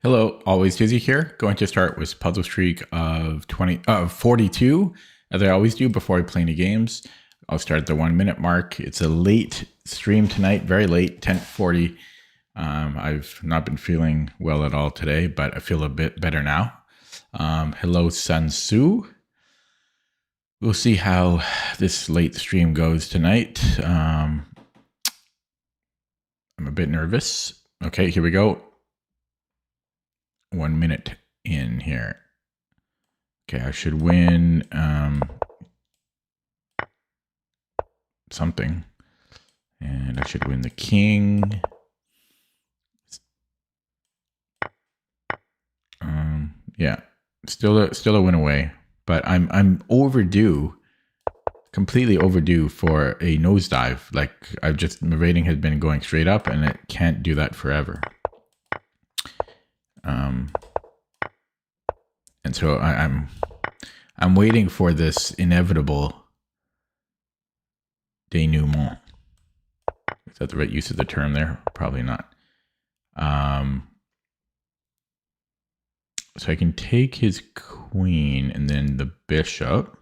Hello, always Dizzy here. Going to start with puzzle streak of 42, as I always do before I play any games. I'll start at the 1 minute mark. It's a late stream tonight, very late, 10:40. I've not been feeling well at all today, but I feel a bit better now. Hello, Sun Tzu. We'll see how this late stream goes tonight. I'm a bit nervous. Okay, here we go. 1 minute in here. Okay, I should win something. And I should win the king. Yeah, still a win away, but I'm overdue, completely overdue for a nosedive. Like my rating has been going straight up, and it can't do that forever. And so I'm waiting for this inevitable denouement. Is that the right use of the term there? Probably not. So I can take his queen and then the bishop.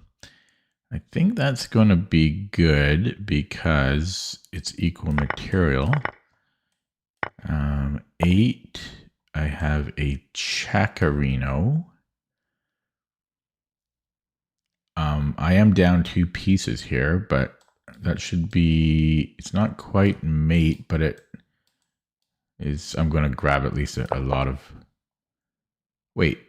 I think that's going to be good because it's equal material. 8. I have a Chacarino. I am down 2 pieces here, but that should be, it's not quite mate, but it is, I'm going to grab at least a lot of, wait.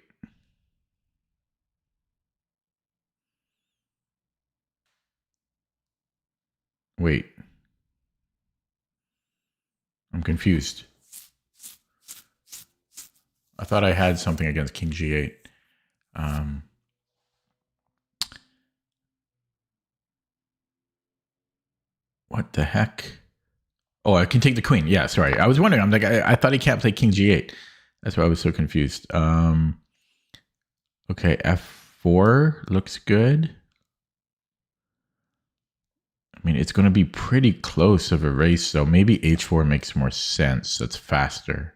Wait. I'm confused. I thought I had something against King G8. What the heck? Oh, I can take the queen. Yeah, sorry. I was wondering. I'm like, I thought he can't play King G8. That's why I was so confused. Okay, F4 looks good. I mean, it's going to be pretty close of a race, so maybe H4 makes more sense. That's faster.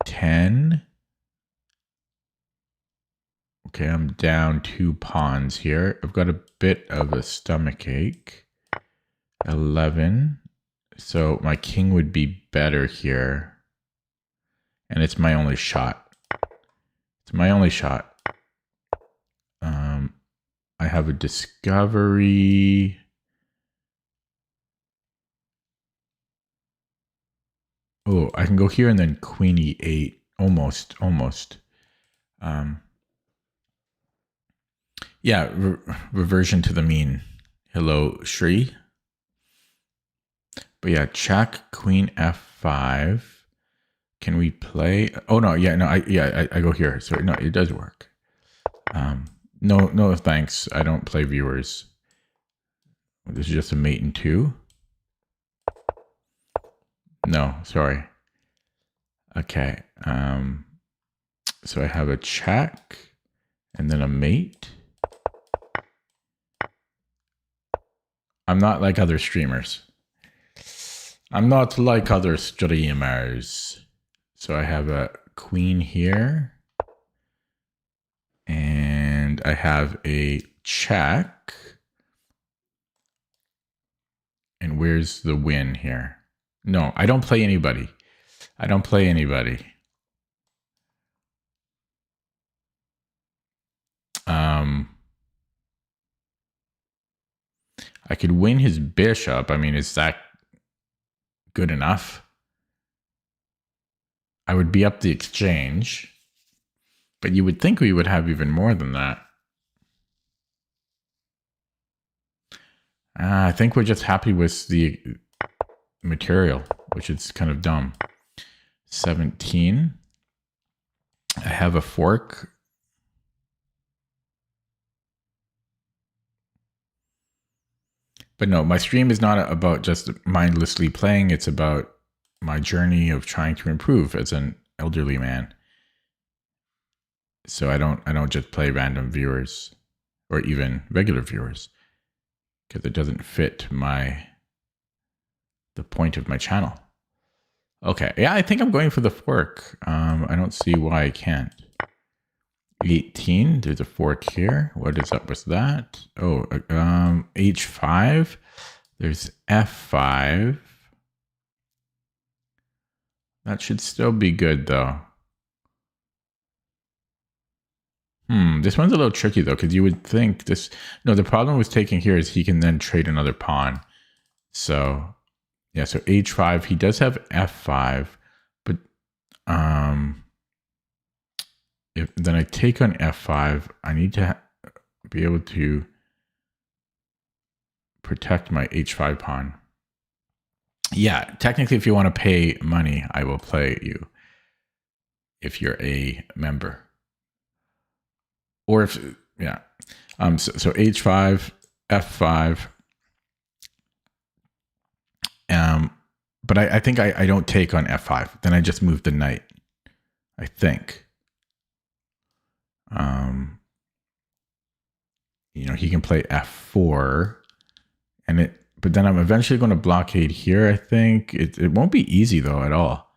10. Okay, I'm down 2 pawns here. I've got a bit of a stomach ache. 11. So my king would be better here. And it's my only shot. It's my only shot. I have a discovery. Oh, I can go here and then queen e8. Almost. Yeah, reversion to the mean. Hello, Shri. But yeah, check queen f5. Can we play? Oh no, yeah, no, I go here. So no, it does work. No, thanks. I don't play viewers. This is just a mate in 2. No, sorry. Okay. So I have a check and then a mate. I'm not like other streamers. So I have a queen here. And I have a check. And where's the win here? No, I don't play anybody. I could win his bishop. I mean, is that good enough? I would be up the exchange. But you would think we would have even more than that. I think we're just happy with the material, which is kind of dumb. 17. I have a fork. But no, my stream is not about just mindlessly playing. It's about my journey of trying to improve as an elderly man. So I don't just play random viewers or even regular viewers because it doesn't fit the point of my channel. Okay, yeah, I think I'm going for the fork. I don't see why I can't. 18, there's a fork here. What is up with that? Oh, H5. There's F5. That should still be good though. This one's a little tricky though, because you would think this. No, the problem with taking here is he can then trade another pawn. So, yeah, so H5. He does have F5, but if then I take on F5, I need to be able to protect my H5 pawn. Yeah, technically, if you want to pay money, I will play you. If you're a member, or if yeah, so H5, F5. But I think I don't take on F5. Then I just move the knight. I think. He can play F4, but then I'm eventually going to blockade here. I think it won't be easy though at all.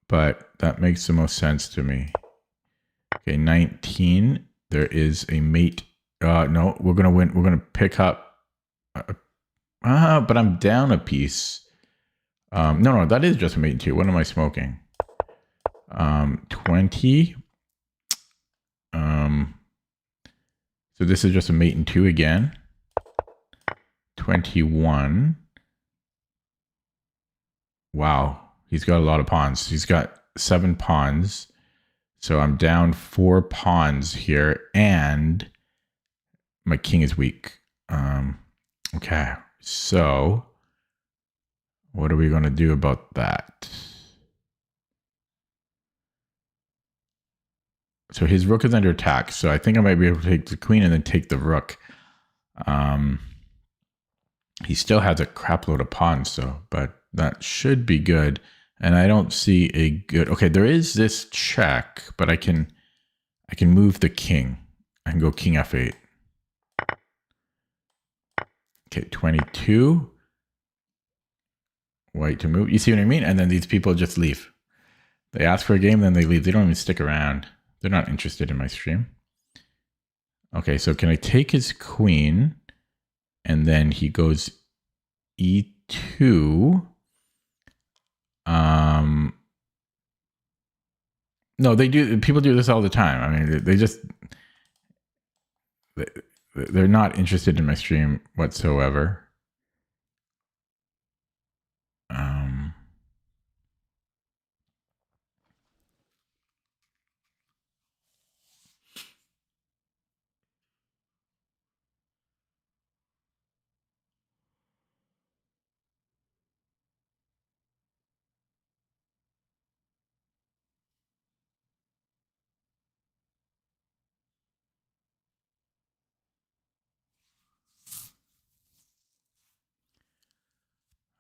But that makes the most sense to me. Okay, 19. There is a mate. No, we're gonna win. We're gonna pick up. But I'm down a piece. No, that is just a mate and 2. What am I smoking? 20. So this is just a mate and 2 again. 21. Wow, he's got a lot of pawns. He's got 7 pawns. So I'm down 4 pawns here, and my king is weak. Okay, so what are we going to do about that? So his rook is under attack. So I think I might be able to take the queen and then take the rook. He still has a crap load of pawns, though, but that should be good. And I don't see a good. Okay, there is this check, but I can move the king. I can go king f8. Okay, 22. White to move. You see what I mean? And then these people just leave. They ask for a game, then they leave. They don't even stick around. They're not interested in my stream. Okay, so can I take his queen? And then he goes E2. No, they do. People do this all the time. I mean, they're not interested in my stream whatsoever.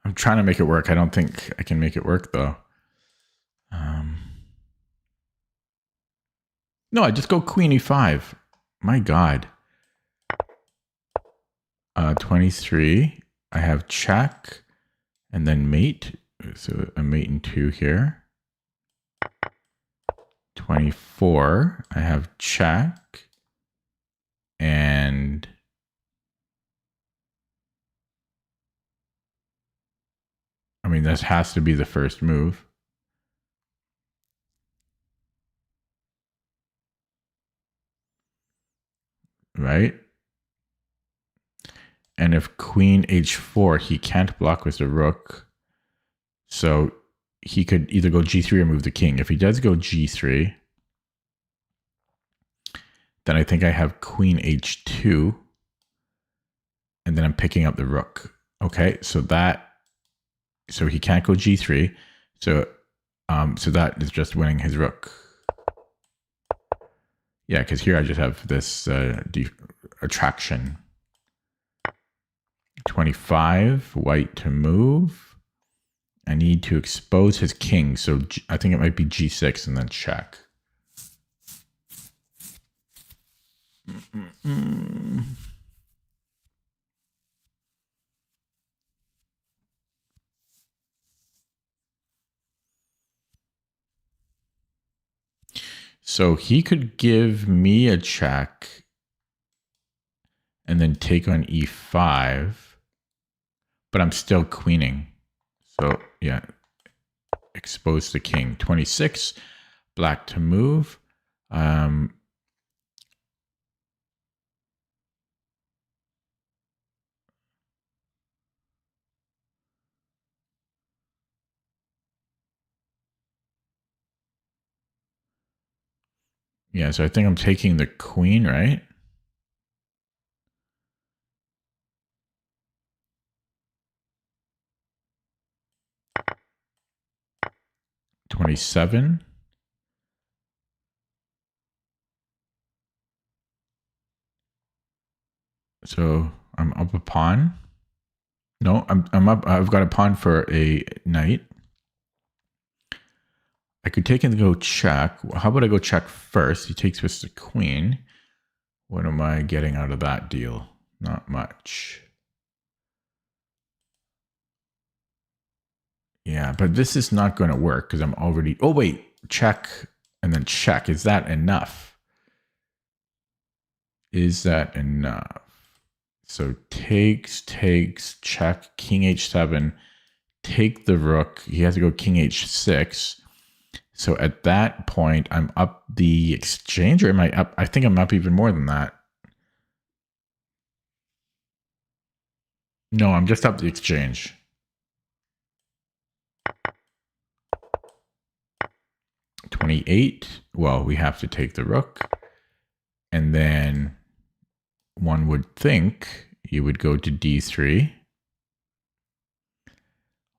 I'm trying to make it work. I don't think I can make it work though. No, I just go queen e5. My God. 23. I have check and then mate. So a mate and 2 here. 24. I have check and I mean, this has to be the first move. Right? And if queen h4, he can't block with the rook. So he could either go g3 or move the king. If he does go g3, then I think I have queen h2. And then I'm picking up the rook. Okay, so he can't go g3. So that is just winning his rook. Yeah, because here I just have this attraction. 25, white to move. I need to expose his king, so I think it might be g6 and then check. So he could give me a check and then take on e5, but I'm still queening. So yeah, expose the king. 26, black to move. Yeah, so I think I'm taking the queen, right? $27. So I'm up a pawn. No, I'm up. I've got a pawn for a knight. I could take and go check. How about I go check first? He takes with the queen. What am I getting out of that deal? Not much. Yeah, but this is not going to work because I'm already... Oh, wait. Check and then check. Is that enough? Is that enough? So takes, check, king h7, take the rook. He has to go king h6. So at that point, I'm up the exchange, or am I up? I think I'm up even more than that. No, I'm just up the exchange. $28. Well, we have to take the rook. And then one would think you would go to d3.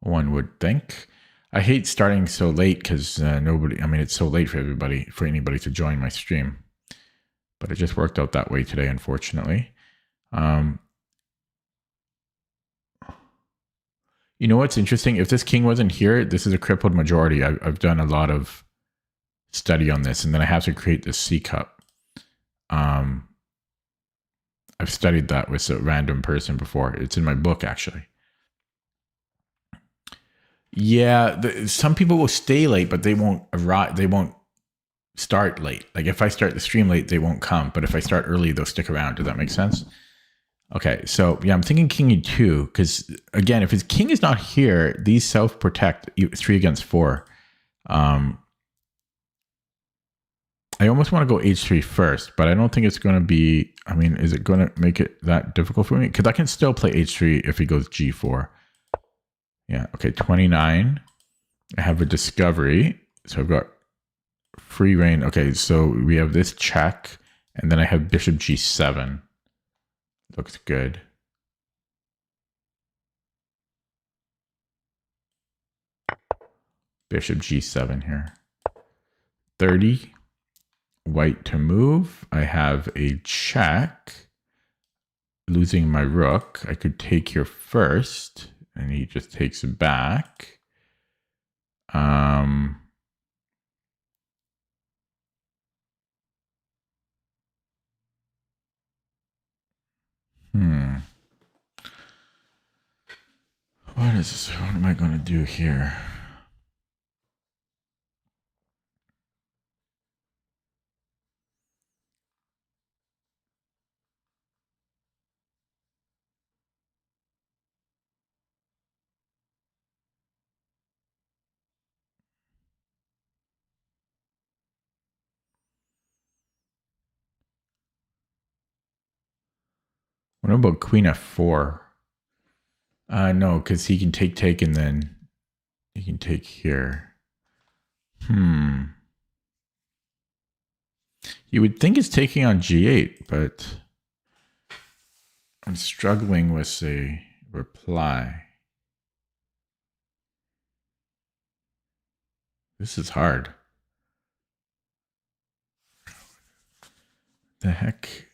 One would think. I hate starting so late because it's so late for anybody to join my stream. But it just worked out that way today, unfortunately. You know what's interesting? If this king wasn't here, this is a crippled majority. I've done a lot of study on this, and then I have to create this C cup. I've studied that with a random person before. It's in my book, actually. Yeah, some people will stay late, but they won't arrive. They won't start late. Like if I start the stream late, they won't come. But if I start early, they'll stick around. Does that make sense? Okay, so yeah, I'm thinking king e2 because again, if his king is not here, these self-protect 3 against 4. I almost want to go h3 first, but I don't think it's going to be. I mean, is it going to make it that difficult for me? Because I can still play h3 if he goes g4. Yeah, okay, 29. I have a discovery, so I've got free reign. Okay, so we have this check, and then I have bishop g7. Looks good. Bishop g7 here. 30. White to move. I have a check. Losing my rook. I could take here first, and he just takes it back. What is this? What am I going to do here? What about queen f4? No, because he can take, and then he can take here. You would think it's taking on g8, but I'm struggling with a reply. This is hard. The heck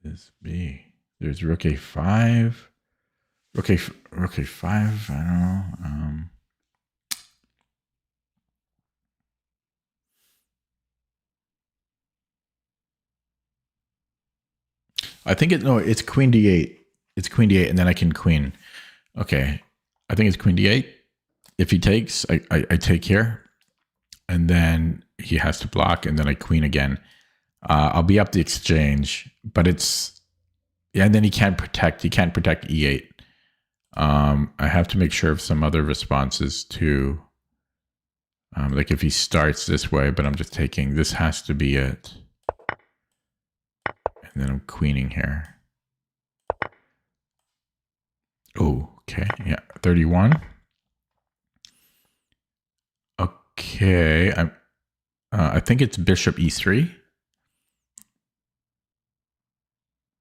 could this be? There's rook a5. Rook a5, I don't know. I think it's queen d8. It's queen d8, and then I can queen. Okay, I think it's queen d8. If he takes, I take here, and then he has to block, and then I queen again. I'll be up the exchange, but it's, yeah, and then he can't protect e8. I have to make sure of some other responses too. Like if he starts this way, but I'm just taking, this has to be it. And then I'm queening here. Oh, okay. Yeah, 31. Okay, I think it's bishop e3.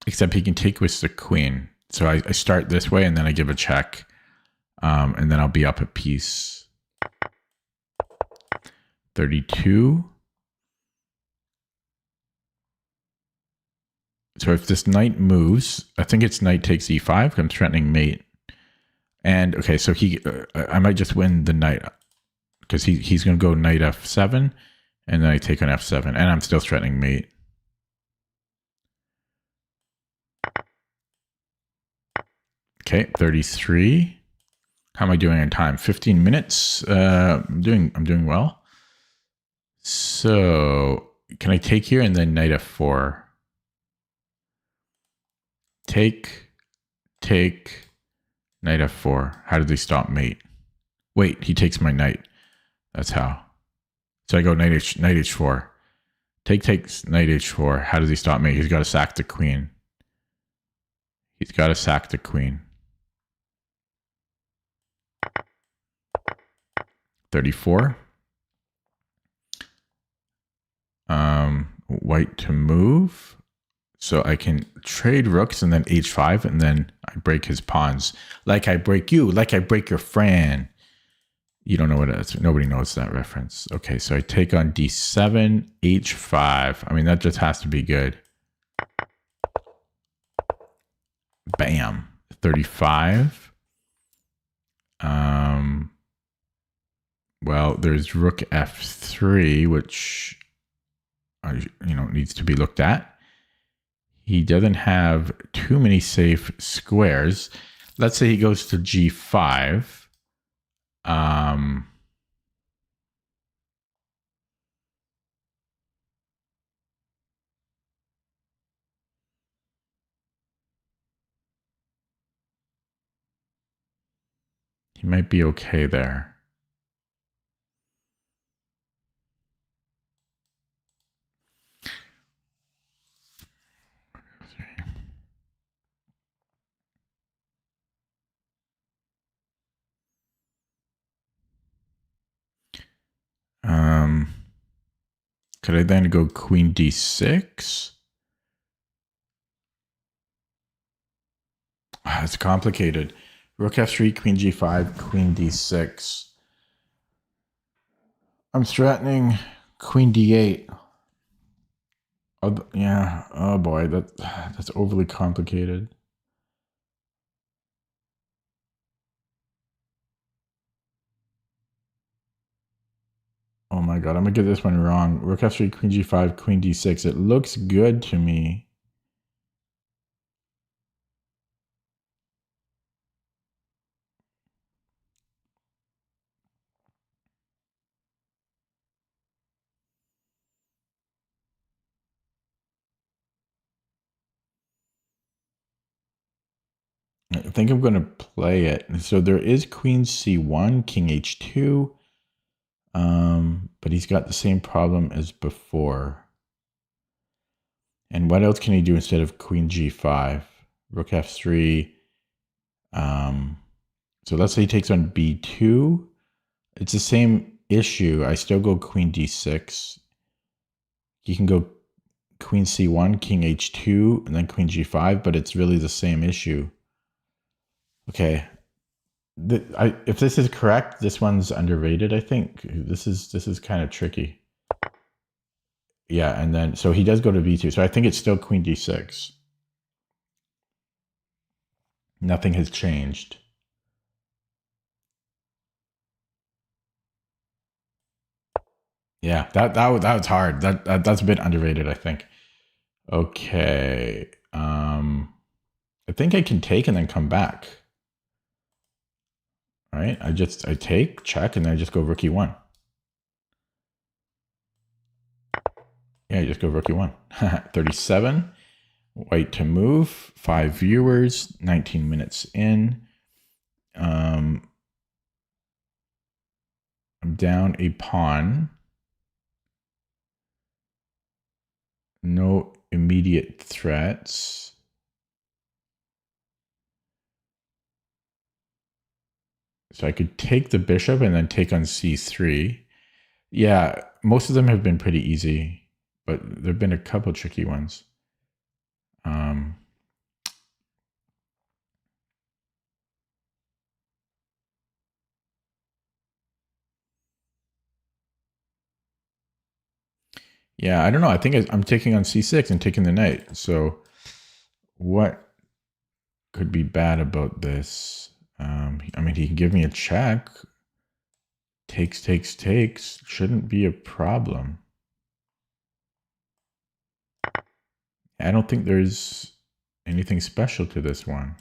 Except he can take with the queen. So I start this way and then I give a check. And then I'll be up a piece. 32. So if this knight moves, I think it's knight takes e5. I'm threatening mate. And okay, so I might just win the knight because he's going to go knight f7, and then I take on f7, and I'm still threatening mate. Okay, 33. How am I doing in time? 15 minutes. I'm doing well. So can I take here and then knight f4? Take, knight f4. How did they stop mate? Wait, he takes my knight. That's how. So I go knight h4. Take takes knight h4. How does he stop mate? He's got to sack the queen. 34. White to move. So I can trade rooks and then h5, and then I break his pawns. Like I break you, like I break your friend. You don't know what it is. Nobody knows that reference. Okay, so I take on d7, h5. I mean, that just has to be good. Bam. 35. Well, there's rook f3, which needs to be looked at. He doesn't have too many safe squares. Let's say he goes to g5. He might be okay there. Could I then go queen d6? It's complicated. Rook f3, queen g5, queen d6. I'm threatening queen d8. Oh, yeah. Oh boy, that's overly complicated. Oh my god, I'm gonna get this one wrong. Rook f3, queen g5, queen d6. It looks good to me. I think I'm gonna play it. So there is queen c1, king h2. But he's got the same problem as before. And what else can he do instead of queen g5? Rook f3. So let's say he takes on b2. It's the same issue. I still go queen d6. He can go queen c1, king h2, and then queen g5, but it's really the same issue. Okay. If this is correct, this one's underrated, I think. This is kind of tricky. Yeah, and then, so he does go to b2. So I think it's still queen d6. Nothing has changed. Yeah, that was hard. That's a bit underrated, I think. Okay. I think I can take and then come back. All right, I take, check, and then I just go rook e1. Yeah, just go rook e1. 37. White to move. 5 viewers. 19 minutes in. I'm down a pawn. No immediate threats. So I could take the bishop and then take on c3. Yeah, most of them have been pretty easy, but there have been a couple tricky ones. Yeah, I don't know. I think I'm taking on c6 and taking the knight. So what could be bad about this? I mean, he can give me a check. Takes, takes, takes. Shouldn't be a problem. I don't think there's anything special to this one.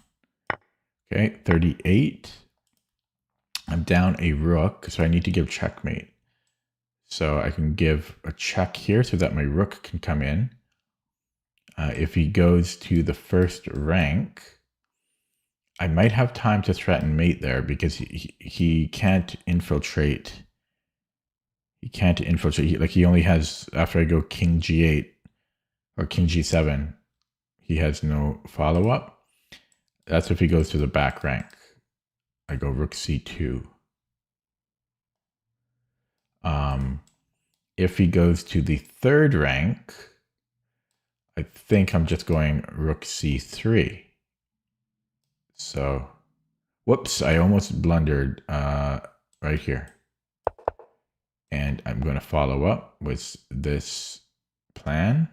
Okay, 38. I'm down a rook, so I need to give checkmate. So I can give a check here so that my rook can come in. If he goes to the first rank, I might have time to threaten mate there because he can't infiltrate. He can't infiltrate. He only has, after I go king g8 or king g7, he has no follow-up. That's if he goes to the back rank. I go rook c2. If he goes to the third rank, I think I'm just going rook c3. So, whoops, I almost blundered right here. And I'm going to follow up with this plan.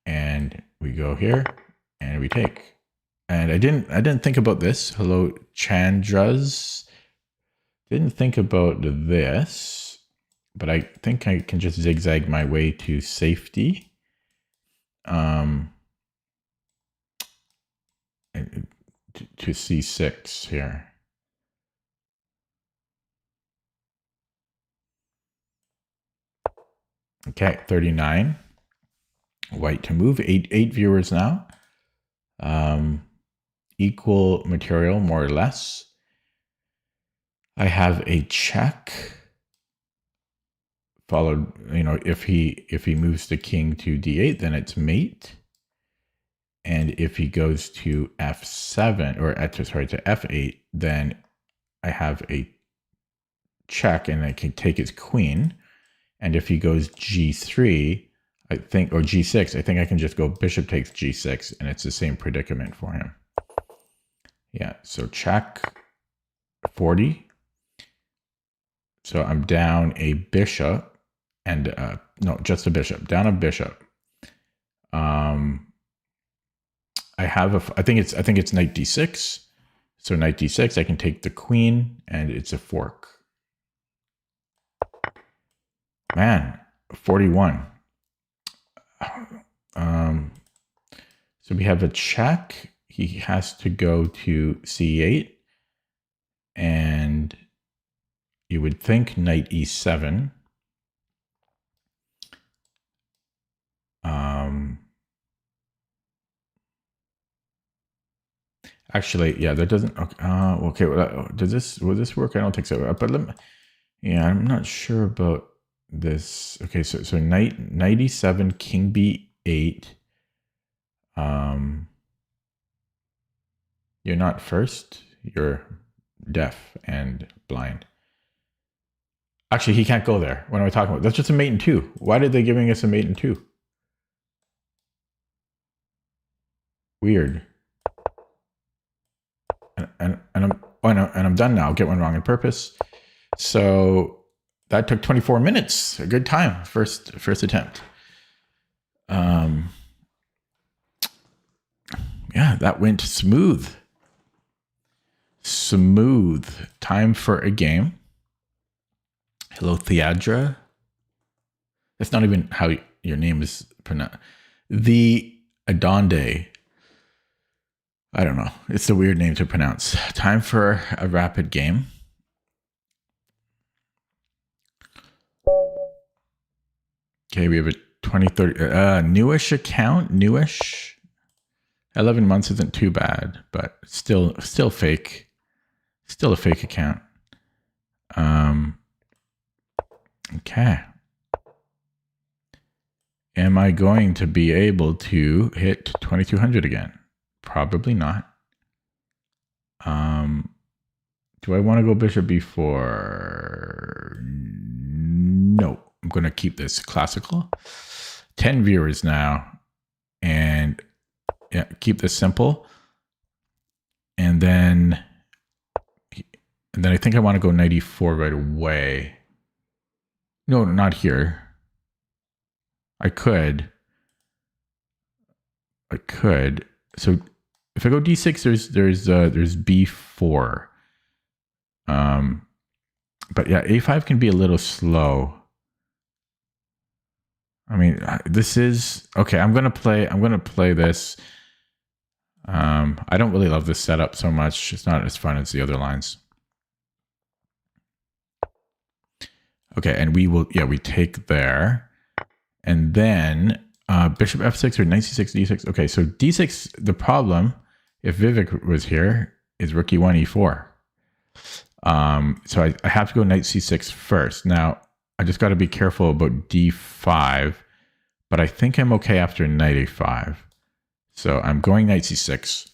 And we go here and we take. And I didn't think about this. Hello, Chandras. Didn't think about this, but I think I can just zigzag my way to safety. To c6 here. Okay, 39. White to move. Eight viewers now. Equal material, more or less. I have a check. Followed, if he moves the king to d8, then it's mate. And if he goes to f7 or to f8, then I have a check and I can take his queen. And if he goes g3, I think, or g6, I think I can just go bishop takes g6 and it's the same predicament for him. Yeah, so check 40. So I'm down a bishop and, no, just a bishop, down a bishop. I think it's knight d6. So knight d6, I can take the queen and it's a fork. Man, 41. So we have a check. He has to go to c8. And you would think knight e7. Actually, yeah, that doesn't. Okay, will this work? I don't think so. But yeah, I'm not sure about this. Okay, so knight e7, king b8. You're not first. You're deaf and blind. Actually, he can't go there. What am I talking about? That's just a mate in 2. Why did they giving us a mate in 2? Weird. And I'm done now. I'll get one wrong on purpose. So that took 24 minutes. A good time. First attempt. Yeah, that went smooth. Smooth. Time for a game. Hello, Theadra. That's not even how your name is pronounced. The Adonde. I don't know. It's a weird name to pronounce. Time for a rapid game. Okay, we have a 2030 newish account. Newish. 11 months isn't too bad, but still fake. Still a fake account. Okay. Am I going to be able to hit 2200 again? Probably not. Do I want to go bishop b4? No. I'm going to keep this classical. 10 viewers now. And yeah, keep this simple. And then I think I want to go knight e4 right away. No, not here. I could. So if I go d6, there's b4. But yeah, a5 can be a little slow. I mean, this is okay. I'm gonna play this. I don't really love this setup so much. It's not as fun as the other lines. Okay, and we take there, and then bishop f6 or knight c6, d6. Okay, so d6. The problem, if Vivek was here, is rook e1, e4. So I have to go knight c6 first. Now, I just got to be careful about d5, but I think I'm okay after knight a5. So I'm going knight c6.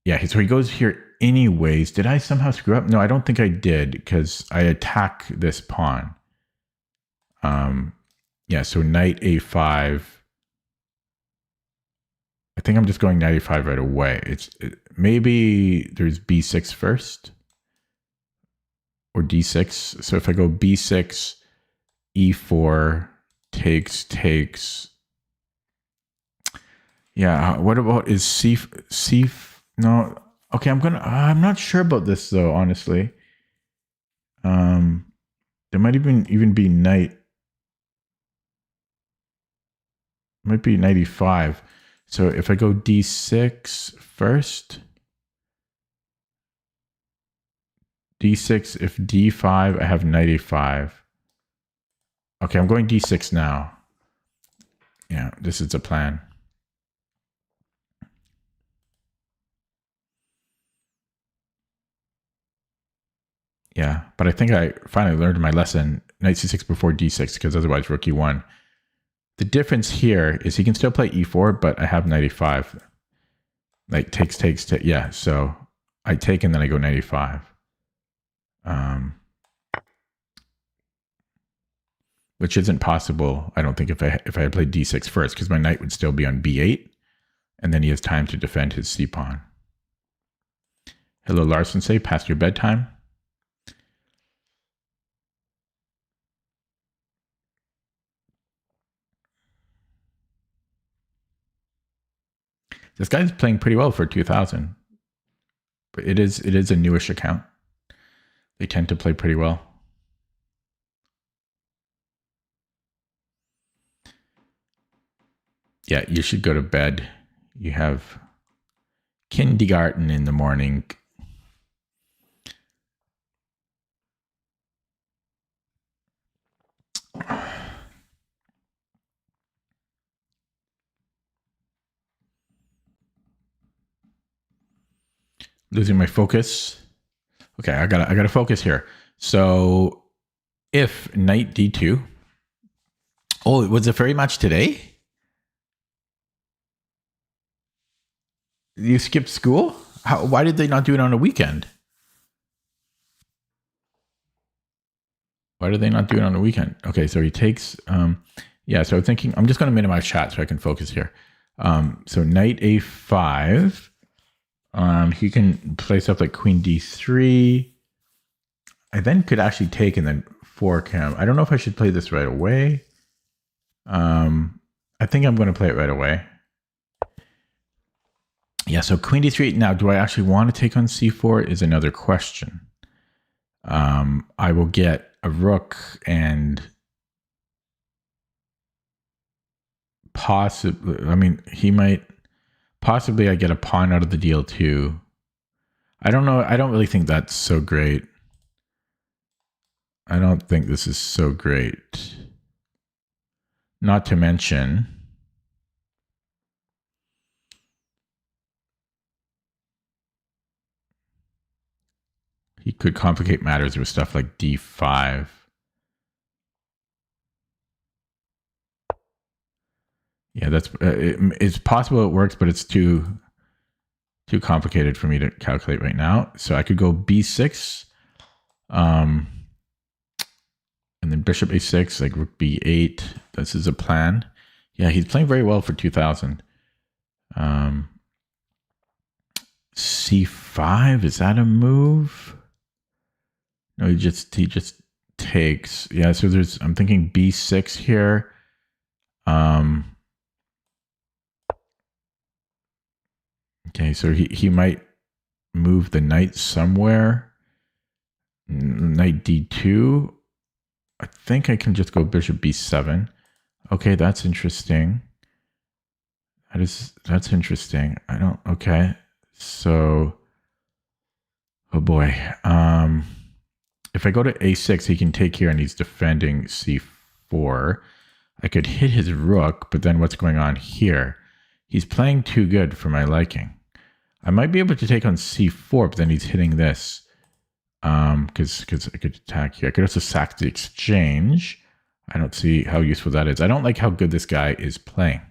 Yeah, so he goes here anyways. Did I somehow screw up? No, I don't think I did, because I attack this pawn. Yeah, so knight a5. I think I'm just going knight a5 right away. Maybe there's b6 first or d6. So if I go b6, e4, takes. Yeah, what about is c? No. Okay, I'm not sure about this though, honestly. There might even be knight. Might be knight e5. So if I go d6 first, d6, if d5, I have knight a5. Okay, I'm going d6 now. Yeah, this is a plan. Yeah, but I think I finally learned my lesson. Knight c6 before d6, because otherwise rook e1. The difference here is he can still play e4, but I have knight a5. Like takes. Yeah, so I take and then I go knight a5. Which isn't possible, I don't think, if I had played d6 first, because my knight would still be on b8, and then he has time to defend his c-pawn. Hello, Larson, say, past your bedtime. This guy's playing pretty well for 2000, but it is a newish account. They tend to play pretty well. Yeah, you should go to bed. You have kindergarten in the morning. Losing my focus. Okay, I gotta focus here. So if knight d2. Oh, was the fairy match today? You skipped school? Why did they not do it on a weekend? Why did they not do it on a weekend? Okay, so he takes, yeah, so I'm thinking, I'm just going to minimize chat so I can focus here. So knight a5, he can play stuff like queen d3. I then could actually take and then fork him. I don't know if I should play this right away. I think I'm going to play it right away. Yeah, so queen d3. Now, do I actually want to take on c4 is another question. I will get a rook and possibly, I mean, he might, possibly I get a pawn out of the deal too. I don't know. I don't really think that's so great. I don't think this is so great. Not to mention, he could complicate matters with stuff like d5. Yeah, that's it's possible it works, but it's too complicated for me to calculate right now. So I could go b6, and then bishop a6, like rook b8. This is a plan. Yeah, he's playing very well for 2000. C5, is that a move? No, he just takes. Yeah, so I'm thinking b6 here. Okay, so he might move the knight somewhere. Knight d2. I think I can just go bishop b7. Okay, that's interesting. That's interesting. Okay. So, oh boy. If I go to a6, he can take here and he's defending c4. I could hit his rook, but then what's going on here? He's playing too good for my liking. I might be able to take on c4, but then he's hitting this. Because I could attack here. I could also sack the exchange. I don't see how useful that is. I don't like how good this guy is playing.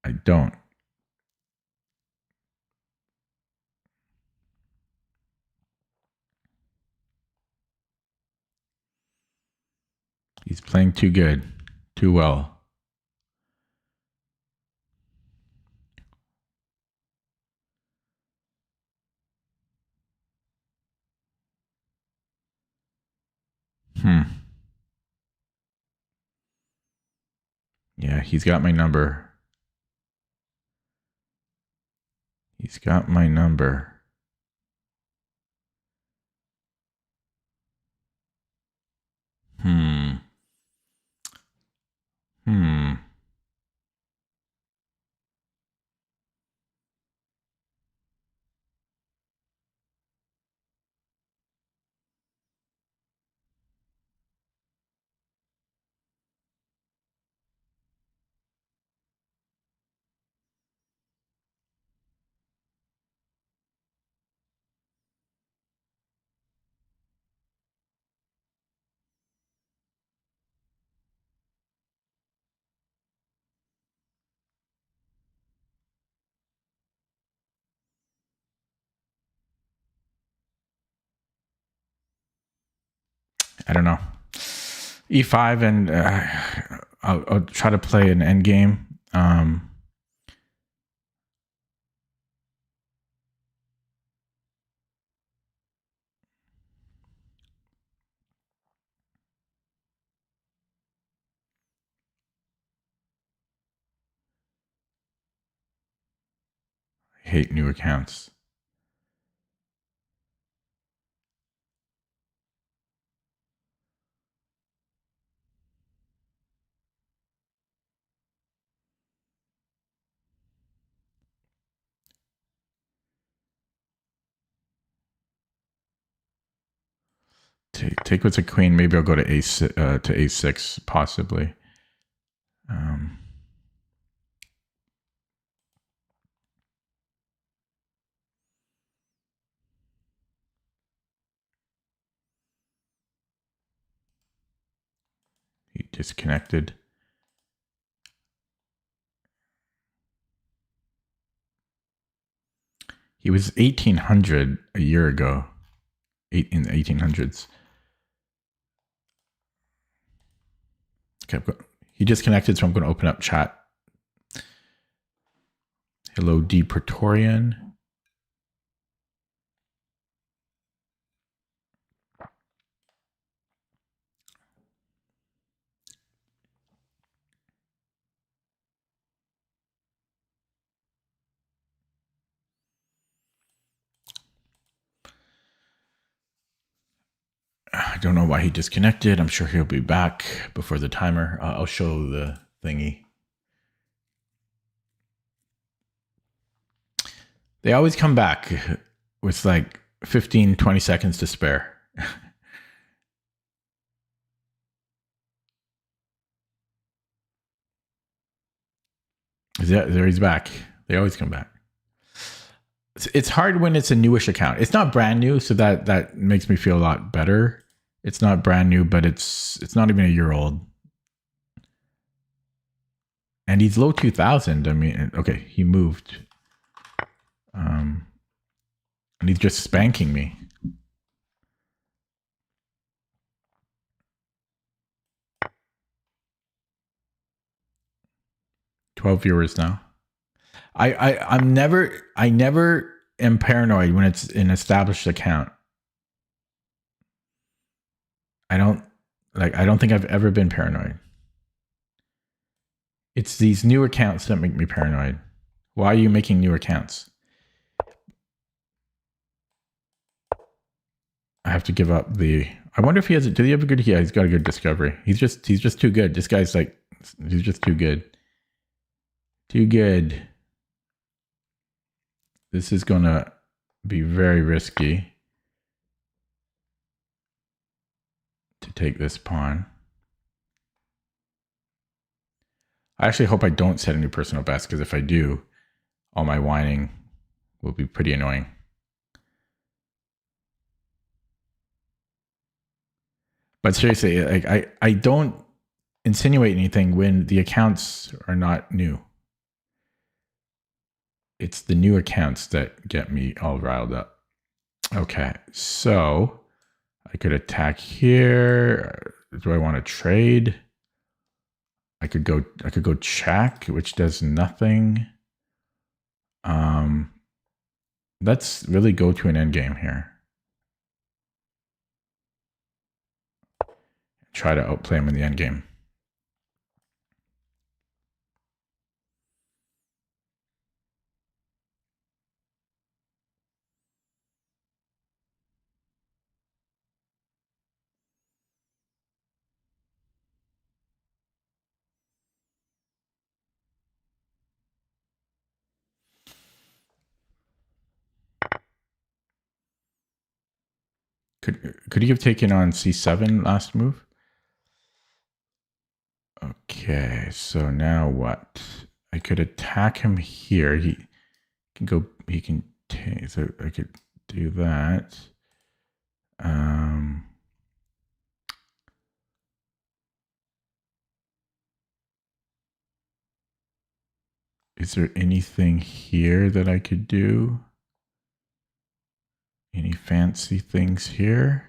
I don't. He's playing too good, too well. Yeah, he's got my number. He's got my number. I don't know. E5, and I'll try to play an endgame. I hate new accounts. Take what's a queen. Maybe I'll go to a6 possibly. He disconnected. He was 1800 a year ago, in the 1800s. Okay, he disconnected, so I'm going to open up chat. Hello, D Praetorian. I don't know why he disconnected. I'm sure he'll be back before the timer. I'll show the thingy. They always come back with like 15, 20 seconds to spare. There he's back. They always come back. It's hard when it's a newish account. It's not brand new, so that makes me feel a lot better. It's not brand new, but it's not even a year old. And he's low 2000. I mean, okay, he moved. And he's just spanking me. 12 viewers now. I never am paranoid when it's an established account. I don't think I've ever been paranoid. It's these new accounts that make me paranoid. Why are you making new accounts? I have to give up the. I wonder if he has. Did he have a good? Yeah, he's got a good discovery. He's just too good. This guy's like, he's just too good. Too good. This is gonna be very risky to take this pawn. I actually hope I don't set a new personal best, because if I do, all my whining will be pretty annoying. But seriously, like I don't insinuate anything when the accounts are not new. It's the new accounts that get me all riled up. Okay, so I could attack here. Do I want to trade? I could go check, which does nothing. Let's really go to an endgame here. Try to outplay him in the endgame. Could he have taken on c7 last move? Okay, so now what? I could attack him here. He can go. He can take. So I could do that. Is there anything here that I could do? Any fancy things here?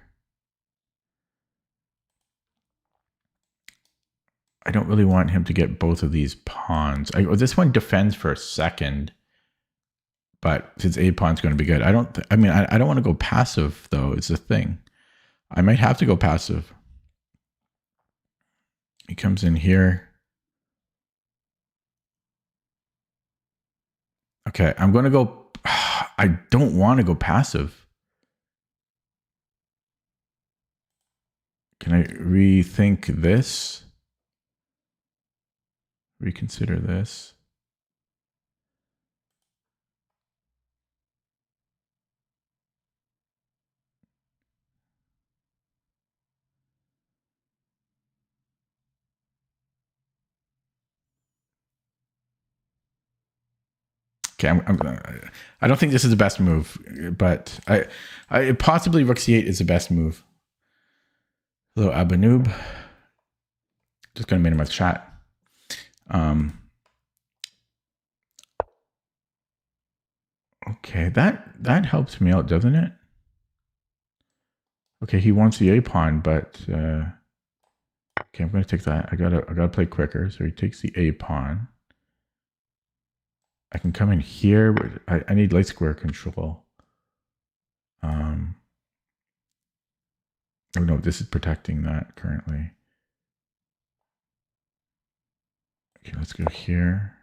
I don't really want him to get both of these pawns. This one defends for a second, but his A pawn's going to be good. I don't want to go passive, though. It's the thing. I might have to go passive. He comes in here. Okay, I'm going to go. I don't want to go passive. Can I rethink this? Reconsider this. Okay, I don't think this is the best move, but possibly rook c8 is the best move. Hello, Abanoob. Just going to minimize chat. Okay, that helps me out, doesn't it? Okay, he wants the A pawn, but okay, I'm going to take that. I gotta play quicker. So he takes the A pawn. I can come in here, but I need light square control. Oh no, this is protecting that currently. Okay, let's go here.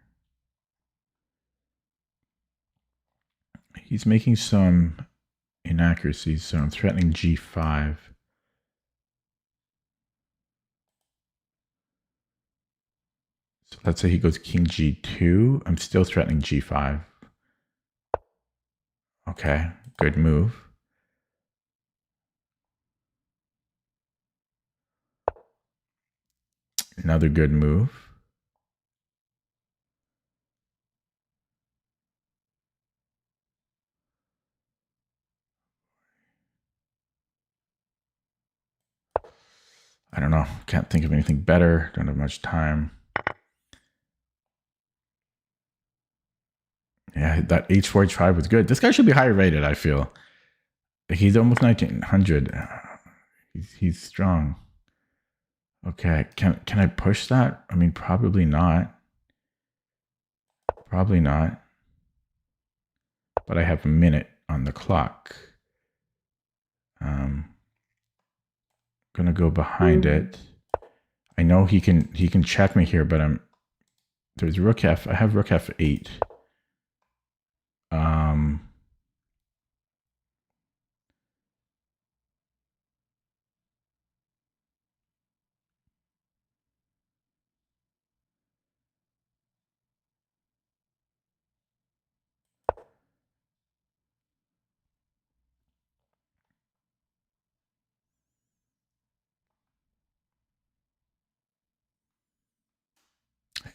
He's making some inaccuracies, so I'm threatening G5. So let's say he goes King G2. I'm still threatening G5. Okay, good move. Another good move. I don't know. Can't think of anything better. Don't have much time. Yeah, that H4, H5 was good. This guy should be higher rated, I feel. He's almost 1900. He's strong. Okay, can I push that? I mean, probably not. Probably not. But I have a minute on the clock. Gonna go behind it. I know he can check me here, but there's rook f. I have rook f8.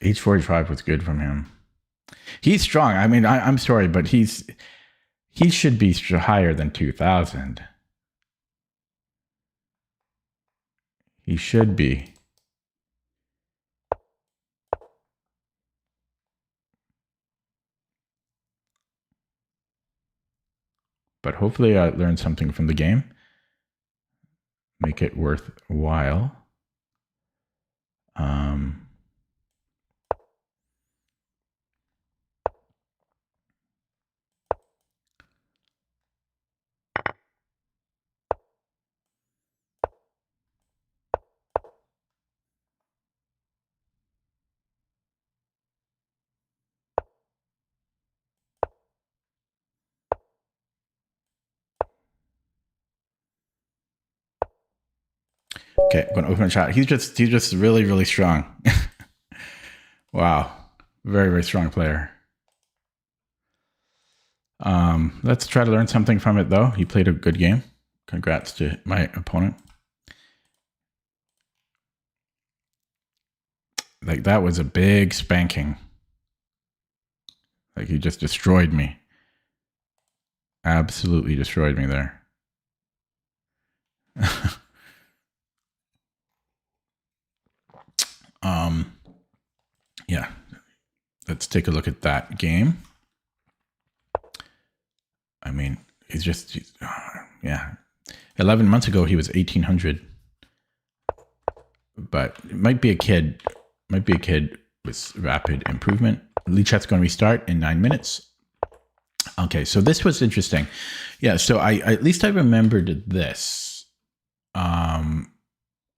H45 was good from him. He's strong. I mean, I'm sorry, but he should be higher than 2000. He should be. But hopefully I learned something from the game. Make it worthwhile. Okay, I'm gonna open a chat. He's just really, really strong. Wow. Very, very strong player. Let's try to learn something from it though. He played a good game. Congrats to my opponent. Like that was a big spanking. Like he just destroyed me. Absolutely destroyed me there. Yeah. Let's take a look at that game. I mean, yeah. 11 months ago, he was 1800. But it might be a kid with rapid improvement. Lead chat's going to restart in 9 minutes. Okay, so this was interesting. Yeah, so I at least I remembered this. I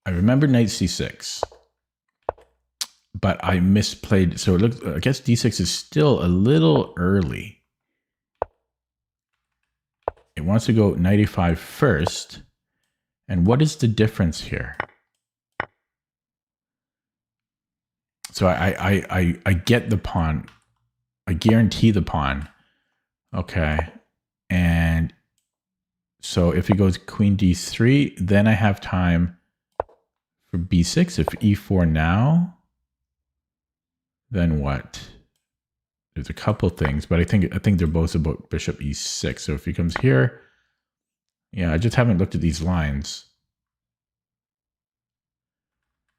remember knight c6. But I misplayed. So it looks, I guess d6 is still a little early. It wants to go knight e5 first. And what is the difference here? So I get the pawn. I guarantee the pawn. Okay. And so if it goes queen d3, then I have time for b6. If e4 now, then what? There's a couple things, but I think they're both about bishop e6. So if he comes here, yeah, I just haven't looked at these lines.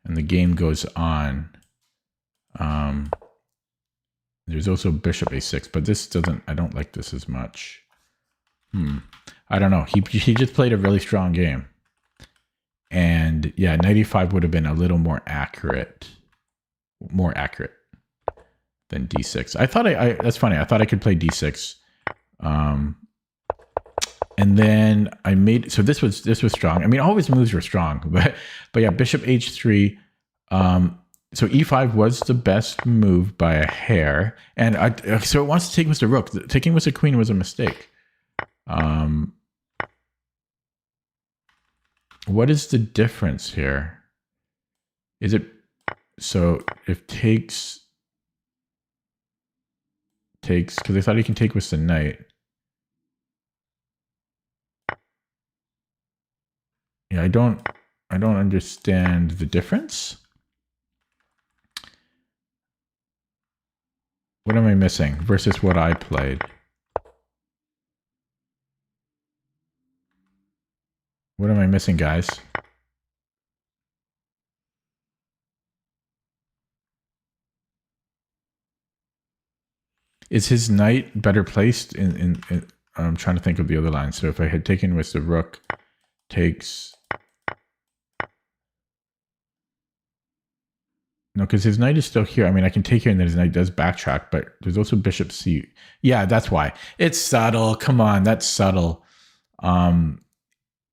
And the game goes on. There's also bishop a6, but this doesn't, I don't like this as much. I don't know. He just played a really strong game. And yeah, knight e5 would have been a little more accurate than d6. I thought that's funny. I thought I could play d6. And then I made, so this was strong. I mean, all his moves were strong, but yeah, bishop h3. So e5 was the best move by a hair. And so it wants to take with the rook. Taking with the queen was a mistake. What is the difference here? Is it, so if takes, because I thought he can take with the knight. Yeah, I don't understand the difference. What am I missing versus what I played? What am I missing, guys? Is his knight better placed in I'm trying to think of the other line. So if I had taken with the rook takes... No, because his knight is still here. I mean, I can take here and then his knight does backtrack, but there's also bishop c. Yeah, that's why. It's subtle. Come on, that's subtle.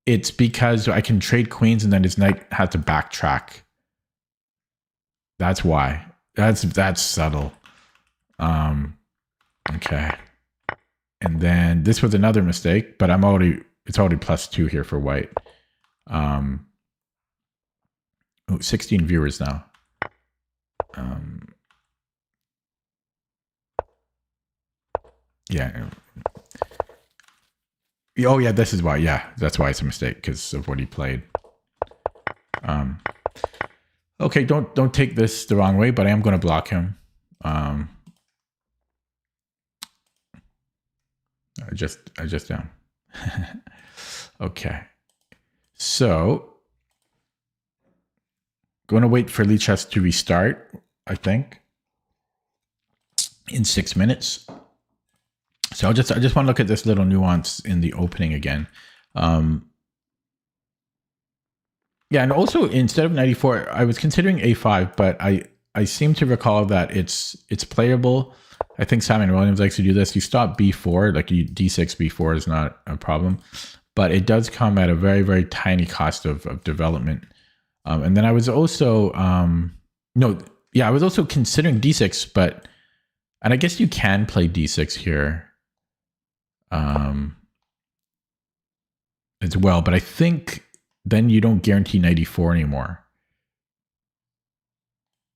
It's because I can trade queens and then his knight has to backtrack. That's why. That's subtle. Okay. And then this was another mistake, but it's already +2 here for white. 16 viewers now. Yeah. Oh yeah, this is why. Yeah, that's why it's a mistake, because of what he played. Okay, don't take this the wrong way, but I am going to block him. I just am. Okay. So going to wait for Lichess to restart, I think, in 6 minutes. So I just want to look at this little nuance in the opening again. Yeah, and also instead of 94, I was considering A5, but I seem to recall that it's playable. I think Simon Williams likes to do this. You stop B4, like D6, B4 is not a problem, but it does come at a very, very tiny cost of development. And then I was also, I was also considering D6, but, and I guess you can play D6 here as well, but I think then you don't guarantee 94 anymore.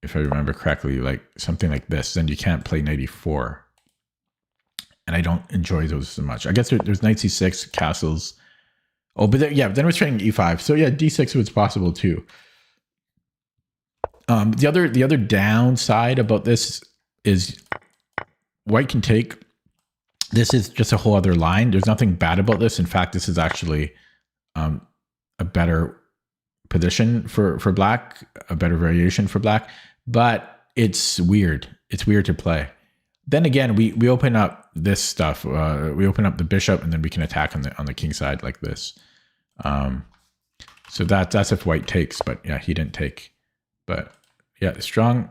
If I remember correctly, like something like this, then you can't play 94. And I don't enjoy those so much. I guess there's knight c6, castles. Oh, but then we're trading e5. So yeah, d6 was possible too. The other downside about this is white can take. This is just a whole other line. There's nothing bad about this. In fact, this is actually a better position for black, a better variation for black, but it's weird. It's weird to play. Then again, we open up this stuff. We open up the bishop, and then we can attack on the king side like this. So that's if white takes, but yeah, he didn't take. But yeah, strong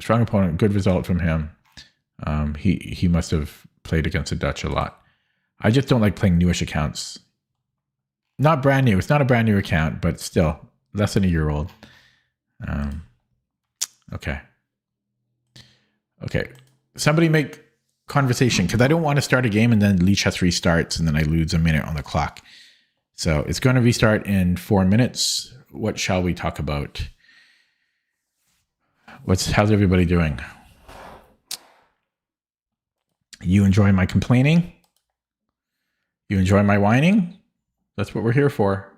opponent. Good result from him. He must have played against the Dutch a lot. I just don't like playing newish accounts. Not brand new. It's not a brand new account, but still less than a year old. Okay. Somebody make conversation, because I don't want to start a game and then Lichess restarts and then I lose a minute on the clock. So it's going to restart in 4 minutes. What shall we talk about? How's everybody doing? You enjoy my complaining? You enjoy my whining? That's what we're here for.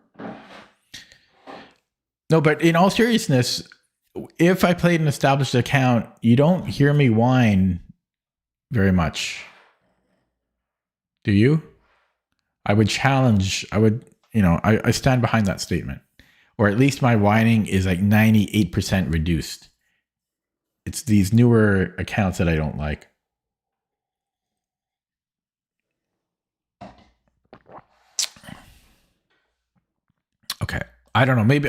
No, but in all seriousness, if I played an established account, you don't hear me whine very much. Do you? I would challenge, I stand behind that statement. Or at least my whining is like 98% reduced. It's these newer accounts that I don't like. Okay. I don't know. Maybe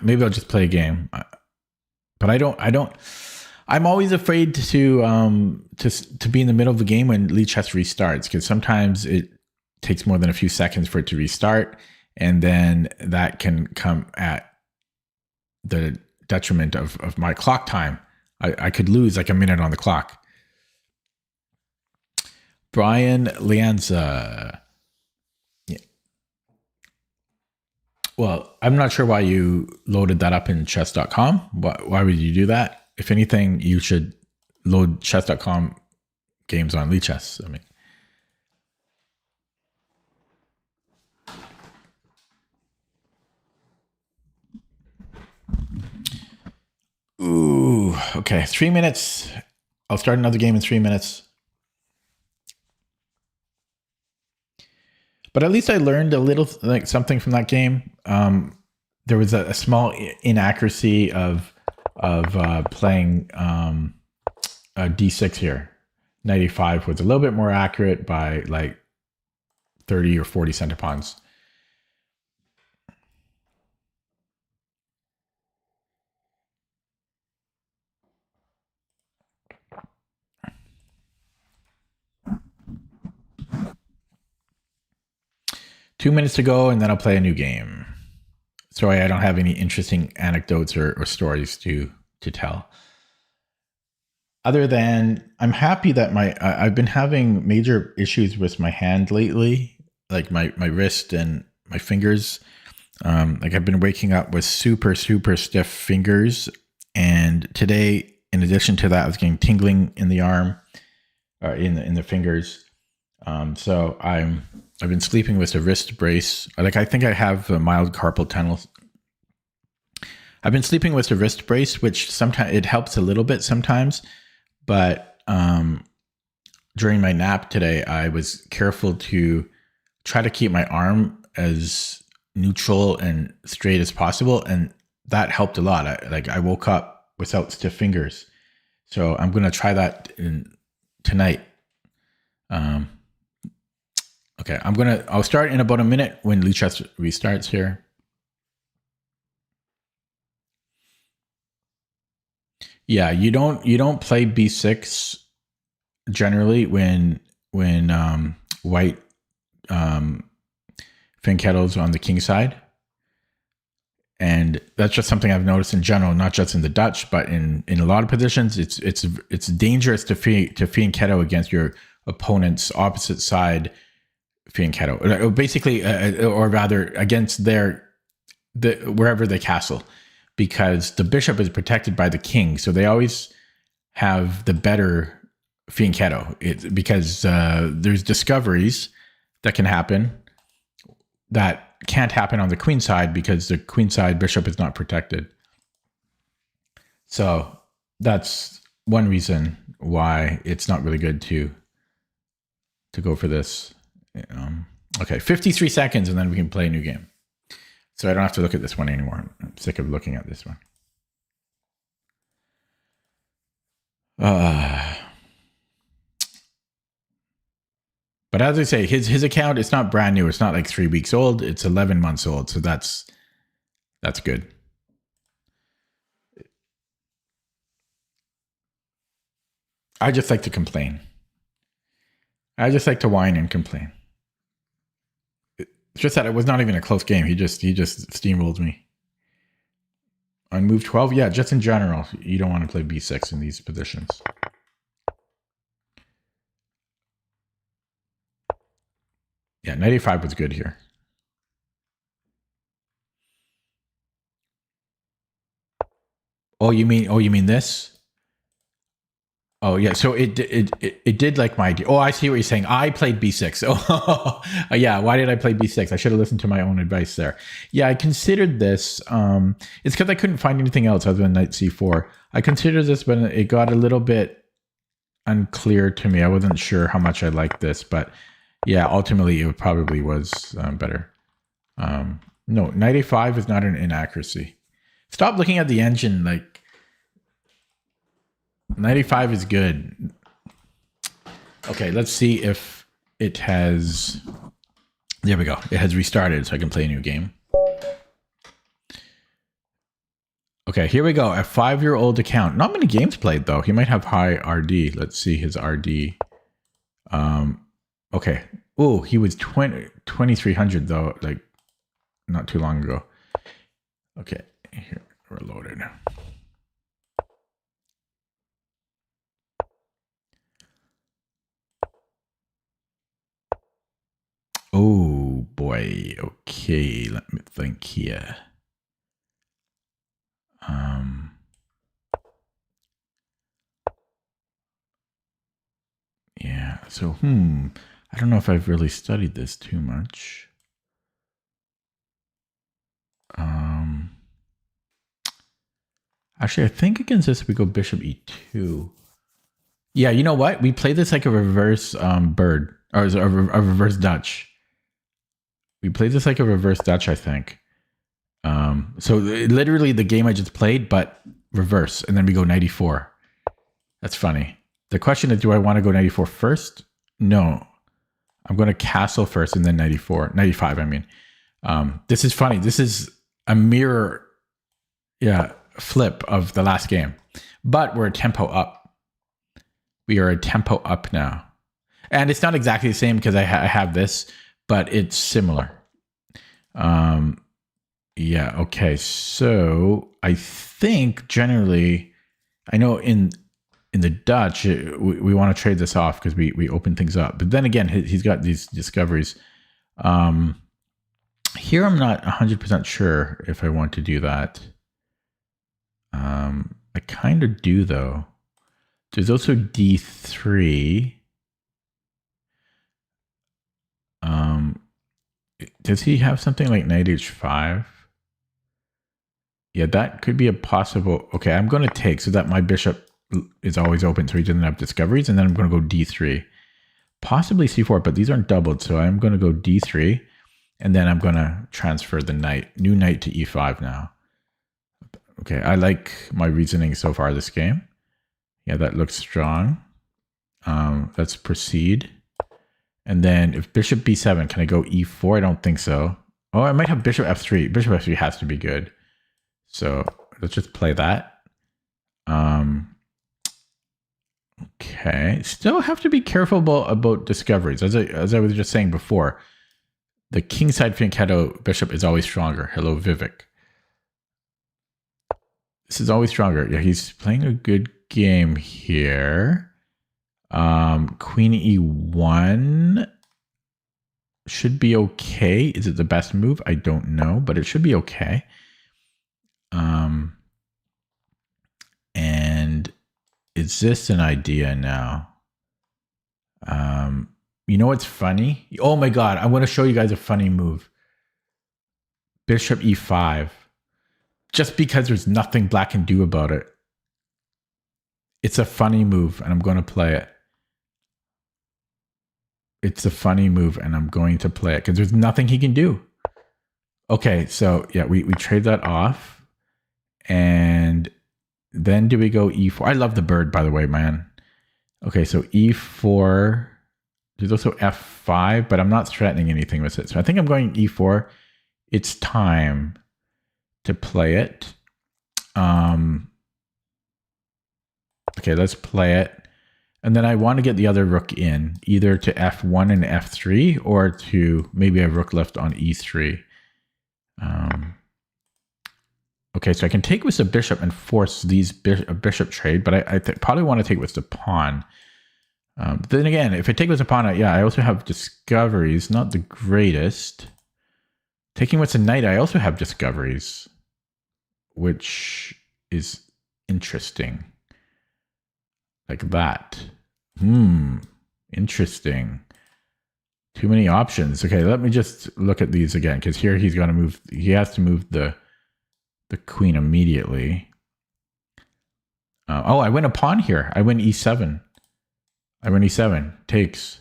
maybe I'll just play a game. But I'm always afraid to be in the middle of the game when Lichess restarts, because sometimes it takes more than a few seconds for it to restart, and then that can come at the detriment of my clock time. I could lose like a minute on the clock. Brian Lianza. Yeah. Well, I'm not sure why you loaded that up in chess.com. Why would you do that? If anything, you should load chess.com games on Lichess. I mean, ooh, okay, 3 minutes. I'll start another game in 3 minutes. But at least I learned a little, like something from that game. There was a small inaccuracy of playing d6 here. 95 was a little bit more accurate by like 30 or 40 centipons. Two minutes to go, and then I'll play a new game. Sorry, I don't have any interesting anecdotes or stories to tell. Other than I'm happy that I've been having major issues with my hand lately, like my wrist and my fingers. Like I've been waking up with super stiff fingers, and today, in addition to that, I was getting tingling in the arm, or in the fingers. So I've been sleeping with a wrist brace. Like I think I have a mild carpal tunnel. I've been sleeping with a wrist brace, which sometimes it helps a little bit sometimes, but during my nap today, I was careful to try to keep my arm as neutral and straight as possible, and that helped a lot. I woke up without stiff fingers, so I'm gonna try that tonight. Okay, I'll start in about a minute when Lichess restarts here. Yeah, you don't play b6 generally when white Finkettle's on the king side, and that's just something I've noticed in general, not just in the Dutch, but in a lot of positions. It's dangerous to Fianchetto against your opponent's opposite side Fianchetto, basically, or rather against wherever they castle, because the bishop is protected by the king, so they always have the better Fianchetto. Because there's discoveries that can happen that can't happen on the queen side because the queen side bishop is not protected. So that's one reason why it's not really good to go for this. Okay, 53 seconds, and then we can play a new game. So I don't have to look at this one anymore. I'm sick of looking at this one. But as I say, his account, it's not brand new. It's not like 3 weeks old. It's 11 months old. So that's good. I just like to complain. I just like to whine and complain. It's just that it was not even a close game. He just steamrolled me. On move 12, yeah, just in general, you don't want to play b6 in these positions. Yeah, 95 was good here. Oh, you mean this? Oh yeah, so it did like my idea. Oh, I see what you're saying. I played b6. Oh yeah, why did I play b6? I should have listened to my own advice there. Yeah, I considered this. It's because I couldn't find anything else other than knight c4. I considered this, but it got a little bit unclear to me. I wasn't sure how much I liked this, but yeah, ultimately it probably was better. No, 95 is not an inaccuracy. Stop looking at the engine. Like 95 is good. Okay, let's see if it has. There we go. It has restarted, so I can play a new game. Okay, here we go. A 5-year-old account. Not many games played though. He might have high RD. Let's see his RD. Okay. Oh, he was 2300 though, like not too long ago. Okay, here we're loaded. Oh boy. Okay, let me think here. Yeah, so I don't know if I've really studied this too much. Actually, I think against this we go bishop e2. Yeah, you know what? We play this like a reverse bird, or a reverse Dutch. We played this like a reverse Dutch, I think. So literally the game I just played, but reverse, and then we go 94. That's funny. The question is, do I want to go knight e4 first? No. I'm going to castle first and then knight e4. Knight e5, I mean. This is funny. This is a mirror flip of the last game. But we're a tempo up. We are a tempo up now. And it's not exactly the same because I have this, but it's similar. Yeah, okay. So I think generally, I know in the Dutch, we want to trade this off because we open things up. But then again, he's got these discoveries. Here, I'm not 100% sure if I want to do that. I kind of do, though. There's also d3. Does he have something like knight h5? Yeah, that could be a possible... Okay, I'm going to take so that my bishop is always open so he doesn't have discoveries, and then I'm going to go d3. Possibly c4, but these aren't doubled, so I'm going to go d3, and then I'm going to transfer the knight. New knight to e5 now. Okay, I like my reasoning so far this game. Yeah, that looks strong. Let's proceed. And then if bishop b7, can I go e4? I don't think so. Oh, I might have bishop f3. Bishop f3 has to be good. So let's just play that. Okay, still have to be careful about discoveries. As I was just saying before, the kingside fianchetto bishop is always stronger. Hello, Vivek. This is always stronger. Yeah, he's playing a good game here. Queen e1 should be okay. Is it the best move? I don't know, but it should be okay. And is this an idea now? You know what's funny? Oh my God, I want to show you guys a funny move. Bishop e5. Just because there's nothing black can do about it. It's a funny move, and I'm going to play it. It's a funny move, and I'm going to play it because there's nothing he can do. Okay, so yeah, we trade that off. And then do we go e4? I love the bird, by the way, man. Okay, so e4. There's also f5, but I'm not threatening anything with it. So I think I'm going e4. It's time to play it. Okay, let's play it. And then I want to get the other rook in, either to f1 and f3, or to maybe a rook left on e3. Okay, so I can take with the bishop and force these bishop trade, but I probably want to take with the pawn. But then again, if I take with the pawn, yeah, I also have discoveries, not the greatest. Taking with the knight, I also have discoveries, which is interesting. Like that. Interesting. Too many options. Okay, let me just look at these again, because here he's going to move. He has to move the queen immediately. Oh, I win a pawn here. I win e7. I win e7. Takes.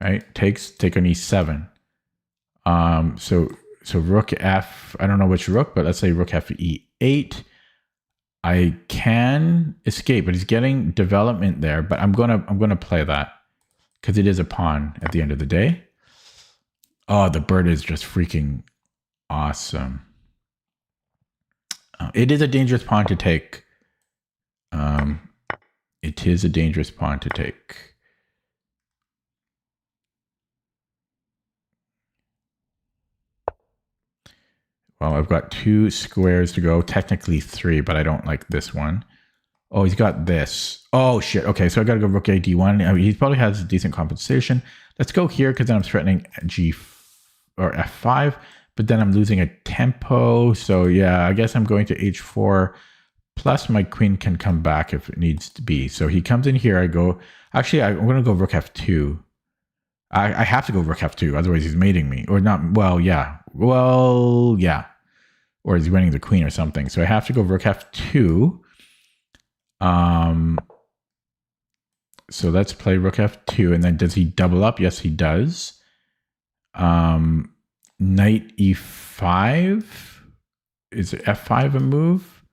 Right? Takes. Take on e7. So rook f. I don't know which rook, but let's say rook f e8. I can escape, but he's getting development there. But I'm gonna play that because it is a pawn at the end of the day. Oh, the bird is just freaking awesome. It is a dangerous pawn to take. It is a dangerous pawn to take. Well, I've got 2 squares to go. Technically 3, but I don't like this one. Oh, he's got this. Oh, shit. Okay, so I got to go rook a d1. I mean, he probably has decent compensation. Let's go here because then I'm threatening g or f5, but then I'm losing a tempo. So yeah, I guess I'm going to h4. Plus my queen can come back if it needs to be. So he comes in here. I go. Actually, I'm going to go rook f2. I have to go rook f2. Otherwise, he's mating me. Or not. Well, yeah. Well, yeah. Or he's winning the queen or something. So I have to go rook f2. So let's play rook f2. And then does he double up? Yes, he does. Knight e5. Is f5 a move?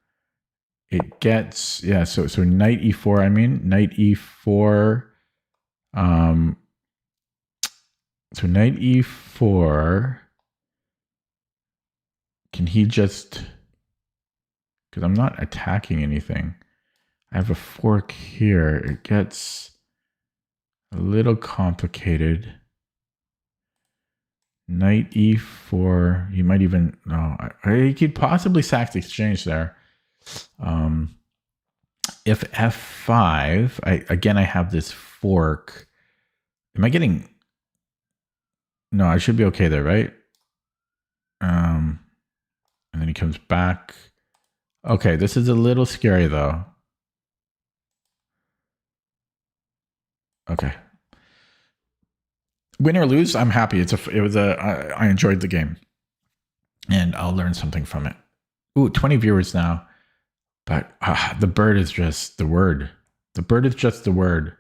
it gets, yeah, so knight e4, I mean, knight e4, so knight e4, can he just, because I'm not attacking anything. I have a fork here. It gets a little complicated. Knight e4. He might even, no, he could possibly sack the exchange there. If f5, I have this fork. Am I getting, no, I should be okay there, right? And then he comes back. Okay, this is a little scary though. Okay. Win or lose, I'm happy. I enjoyed the game. And I'll learn something from it. Ooh, 20 viewers now. But the bird is just the word. The bird is just the word.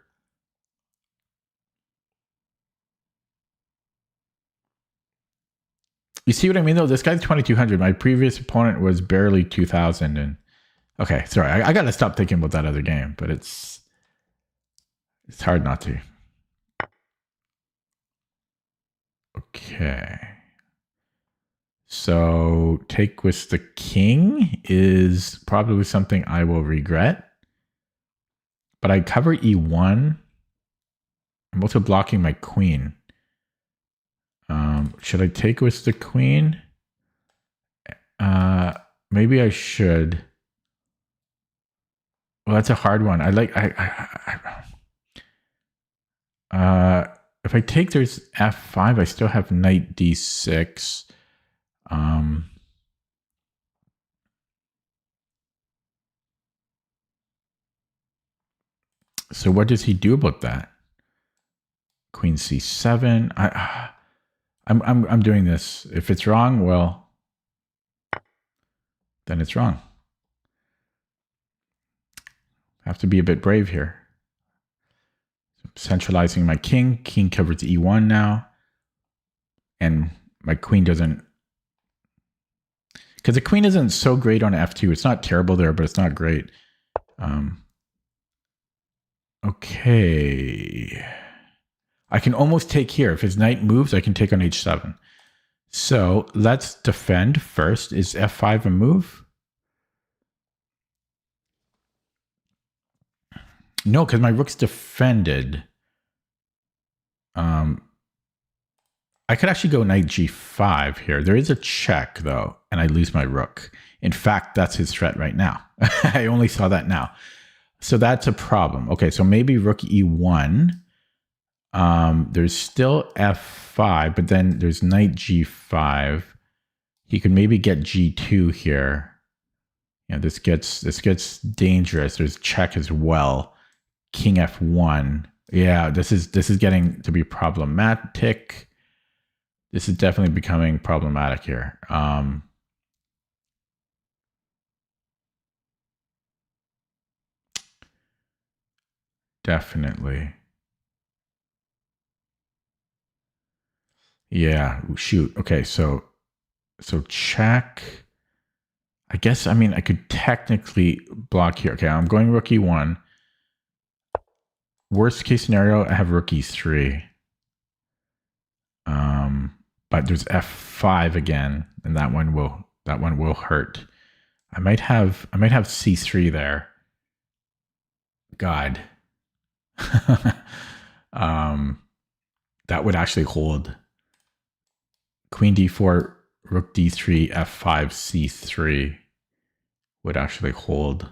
You see what I mean, though? This guy's 2,200. My previous opponent was barely 2,000. And okay, sorry. I got to stop thinking about that other game. But it's hard not to. Okay. So take with the king is probably something I will regret. But I cover e1. I'm also blocking my queen. Should I take with the queen? Maybe I should. Well, that's a hard one. If I take, there's f5. I still have knight d6. So what does he do about that? Queen c7. I'm doing this. If it's wrong, well, then it's wrong. I have to be a bit brave here. Centralizing my king. King covers e1 now. And my queen doesn't... Because the queen isn't so great on f2. It's not terrible there, but it's not great. Okay. I can almost take here. If his knight moves, I can take on h7. So let's defend first. Is f5 a move? No, because my rook's defended. I could actually go knight g5 here. There is a check, though, and I lose my rook. In fact, that's his threat right now. I only saw that now. So that's a problem. Okay, so maybe rook e1. There's still f5, but then there's knight g5. He could maybe get g2 here. Yeah, this gets dangerous. There's check as well. King f1. Yeah, this is getting to be problematic. This is definitely becoming problematic here. Definitely. Yeah, shoot. Okay, so check. I guess, I mean, I could technically block here. Okay, I'm going rook e1. Worst case scenario, I have rook e3. But there's f5 again, and that one will hurt. I might have c3 there. God. That would actually hold. Queen d4, rook d3, f5, c3 would actually hold.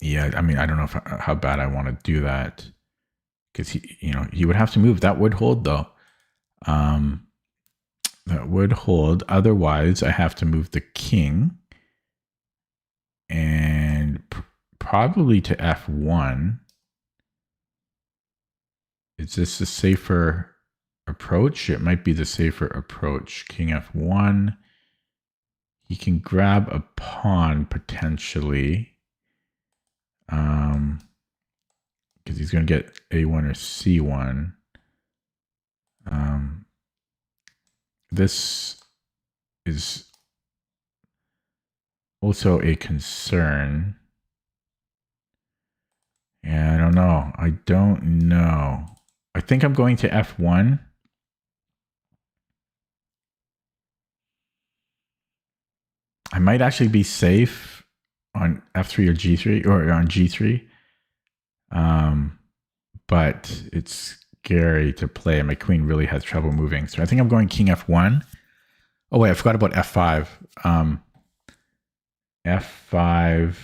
Yeah, I mean, I don't know how bad I want to do that, because he would have to move. That would hold though. That would hold. Otherwise, I have to move the king, and probably to f1. Is this a safer approach? It might be the safer approach. King f1. He can grab a pawn potentially. Because he's going to get a1 or c1. This is also a concern. Yeah, I don't know. I don't know. I think I'm going to F1. I might actually be safe on F3 or G3 or on G3. But it's scary to play. My queen really has trouble moving. So I think I'm going King F1. Oh, wait, I forgot about F5. F5.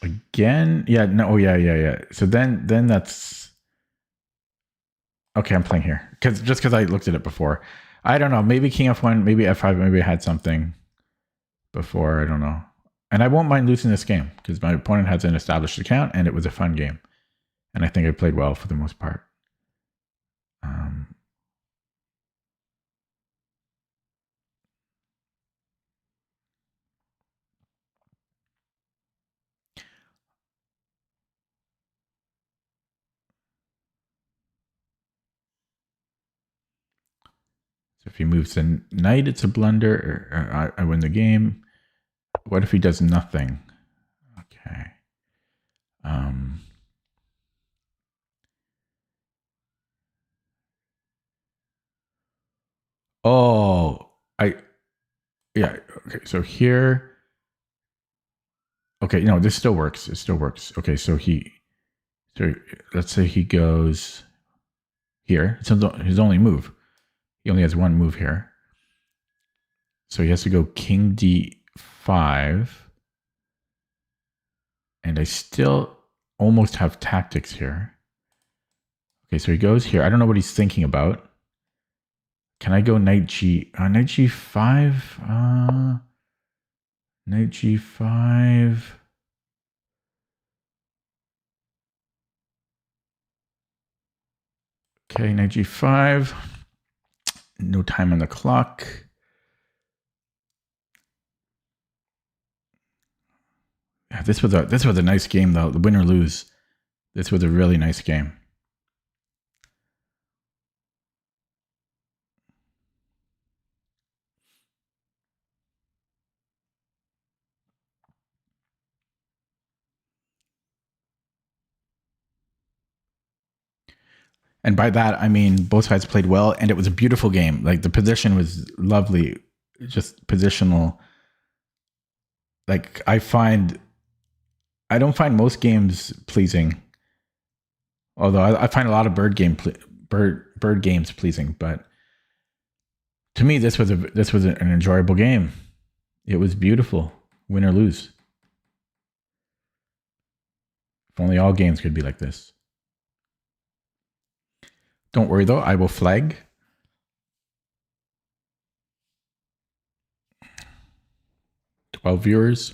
Again? Yeah, no, oh, yeah. So then that's... Okay, I'm playing here. Just because I looked at it before. I don't know. Maybe King F1, maybe F5, maybe I had something before. I don't know. And I won't mind losing this game because my opponent has an established account and it was a fun game. And I think I played well for the most part. So if he moves the knight, it's a blunder. Or I win the game. What if he does nothing? Okay. Oh, yeah. Okay, so here. Okay, no, this still works. It still works. Okay, so let's say he goes here. It's his only move. He only has one move here. So he has to go King D5. And I still almost have tactics here. Okay, so he goes here. I don't know what he's thinking about. Can I go Knight G5? Knight G5. Okay, Knight G5. No time on the clock. Yeah, this was a nice game though. The win or lose. This was a really nice game. And by that, I mean both sides played well, and it was a beautiful game. Like the position was lovely, just positional. Like I don't find most games pleasing, although I find a lot of bird games pleasing. But to me, this was an enjoyable game. It was beautiful, win or lose. If only all games could be like this. Don't worry though, I will flag. $12 viewers.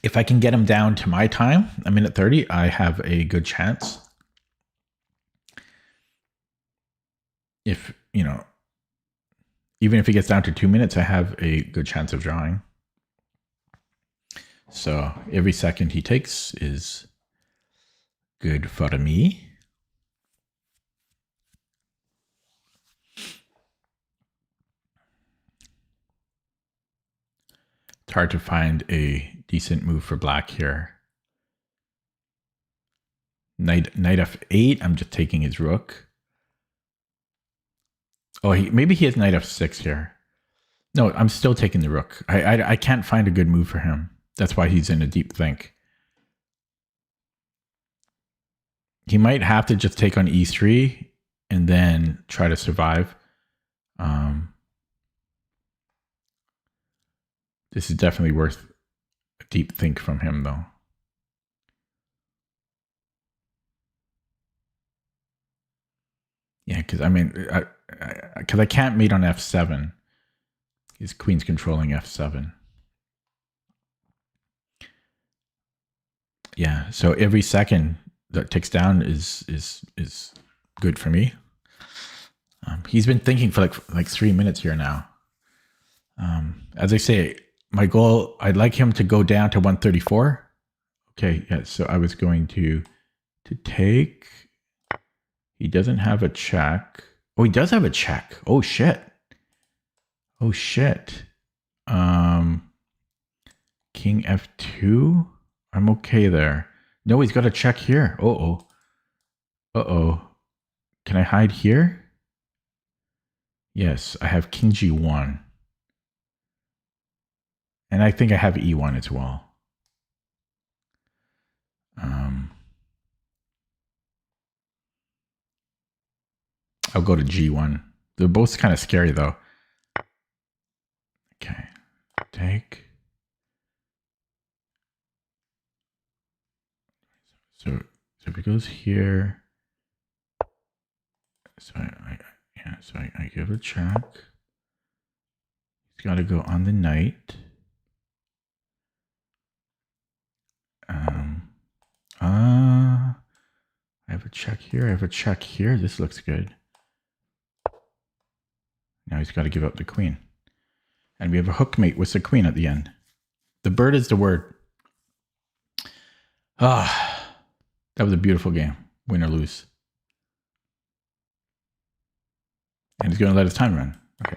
If I can get him down to my time, a minute 30, I have a good chance. If, even if he gets down to 2 minutes, I have a good chance of drawing. So every second he takes is good for me. It's hard to find a decent move for black here. Knight F8, I'm just taking his rook. Oh, maybe he has Knight F6 here. No, I'm still taking the rook. I can't find a good move for him. That's why he's in a deep think. He might have to just take on E3 and then try to survive. This is definitely worth a deep think from him, though. Yeah, because I can't mate on F7. His queen's controlling F7. Yeah, so every second that ticks down is good for me. He's been thinking for like 3 minutes here now. As I say, my goal, I'd like him to go down to 134. Okay, yeah, so I was going to take. He doesn't have a check. Oh, he does have a check. Oh shit. Oh shit. King F2. I'm okay there. No, he's got a check here. Uh-oh. Uh-oh. Can I hide here? Yes, I have King G1. And I think I have E1 as well. I'll go to G1. They're both kind of scary though. Okay. Take. So if it goes here, so I give a check. He's got to go on the knight. I have a check here. I have a check here. This looks good. Now he's got to give up the queen. And we have a hookmate with the queen at the end. The bird is the word. Ah, that was a beautiful game. Win or lose. And he's going to let his time run. Okay.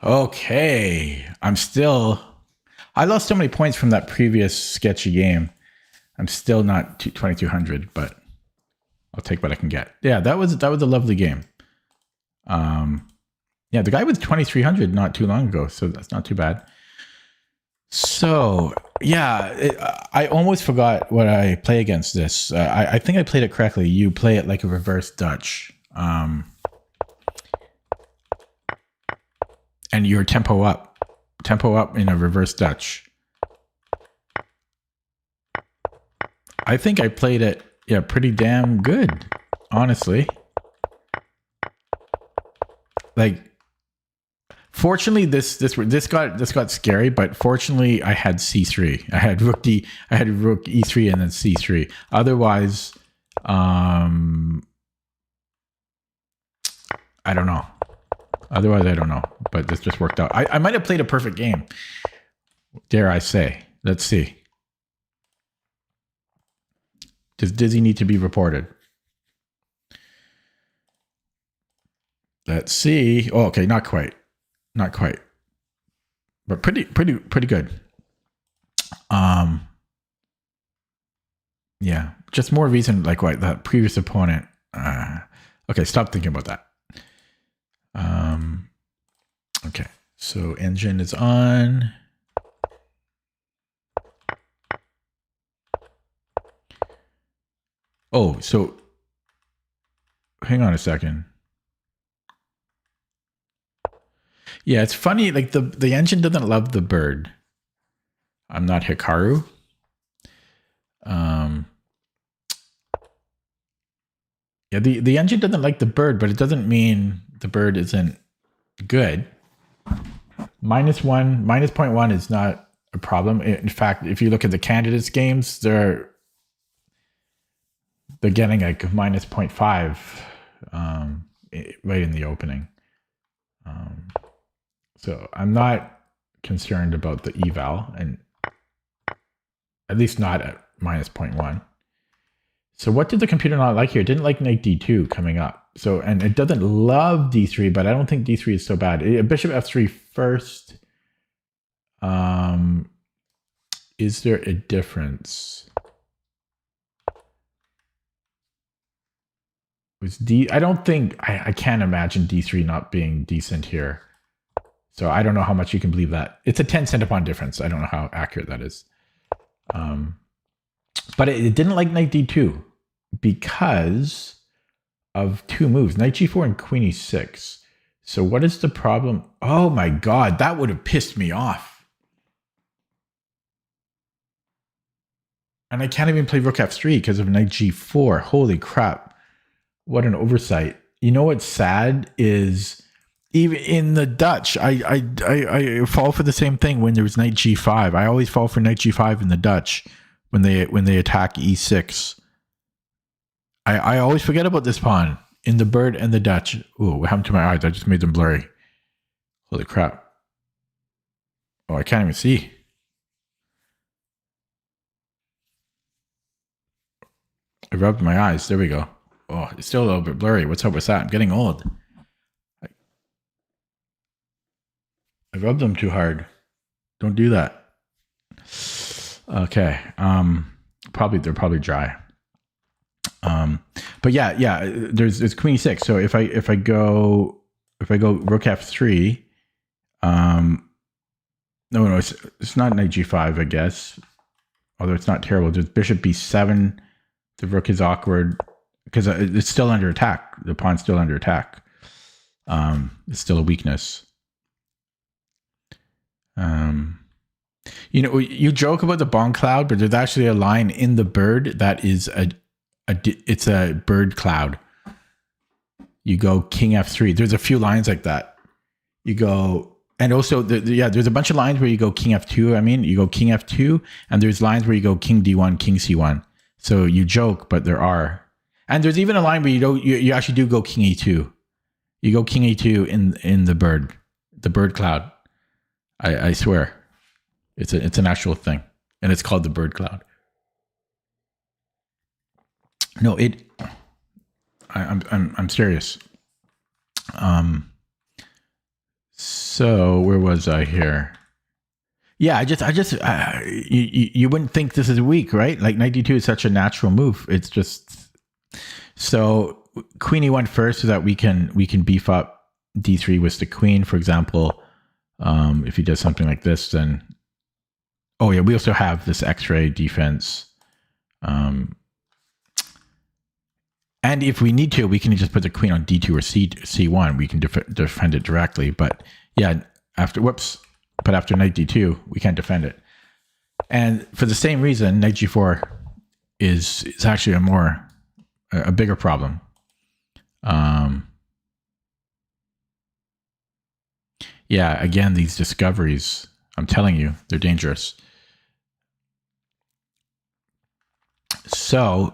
Okay. I lost so many points from that previous sketchy game. I'm still not 2,200, but I'll take what I can get. Yeah, that was a lovely game. Yeah, the guy was 2,300 not too long ago, so that's not too bad. So yeah, I almost forgot what I play against this. I think I played it correctly. You play it like a reverse Dutch, and you're tempo up in a reverse Dutch. I think I played it, yeah, pretty damn good, honestly. Like, fortunately, this got scary, but fortunately, I had C3. I had rook E3 and then C3. Otherwise, I don't know. Otherwise, I don't know. But this just worked out. I might have played a perfect game. Dare I say? Let's see. Does Dizzy need to be reported? Let's see. Oh, okay, not quite. Not quite. But pretty good. Yeah, just more reason like what the previous opponent. Okay, stop thinking about that. Okay, so engine is on. Oh, so hang on a second. Yeah, it's funny. Like the engine doesn't love the bird. I'm not Hikaru. Yeah, the engine doesn't like the bird, but it doesn't mean the bird isn't good. -1, -0.1 is not a problem. In fact, if you look at the candidates games, they're getting like -0.5 right in the opening. So I'm not concerned about the eval, and at least not at -0.1. So what did the computer not like here? It didn't like knight d2 coming up. So, and it doesn't love d3, but I don't think d3 is so bad. Bishop f3 first. Is there a difference? I don't think, I can't imagine d3 not being decent here. So I don't know how much you can believe that. It's a 10 cent-upon difference. I don't know how accurate that is. But it didn't like knight d2 because of two moves, knight g4 and queen e6. So what is the problem? Oh my God, that would have pissed me off. And I can't even play rook f3 because of knight g4. Holy crap. What an oversight. You know what's sad is even in the Dutch, I fall for the same thing when there's knight g5. I always fall for knight g5 in the Dutch when they attack e6. I always forget about this pawn in the bird and the Dutch. Ooh, what happened to my eyes? I just made them blurry. Holy crap. Oh, I can't even see. I rubbed my eyes. There we go. Oh, it's still a little bit blurry. What's up with that? I'm getting old. I rubbed them too hard. Don't do that. Okay. They're probably dry. But yeah. It's queen e6. So if I go rook f3, no, it's not knight g5, I guess. Although it's not terrible. There's bishop b7. The rook is awkward because it's still under attack. The pawn's still under attack. It's still a weakness. You joke about the bomb cloud, but there's actually a line in the bird that is it's a bird cloud. You go king f3. There's a few lines like that. You go. And also, there's a bunch of lines where you go king f2. I mean, you go king f2, and there's lines where you go king d1, king c1. So you joke, but there are. And there's even a line where you actually do go king e2. You go king e2 in the bird cloud. I swear, it's an actual thing, and it's called the bird cloud. No, I'm serious. So where was I here? Yeah, you wouldn't think this is weak, right? Like knight d2 is such a natural move. It's just so queen e1 first, so that we can beef up d3 with the queen, for example. If he does something like this, then we also have this X-ray defense. And if we need to, we can just put the queen on d2 or c1. We can defend it directly. But yeah, after knight d2, we can't defend it. And for the same reason, knight g4 is actually a bigger problem. Yeah, again, these discoveries, I'm telling you, they're dangerous. So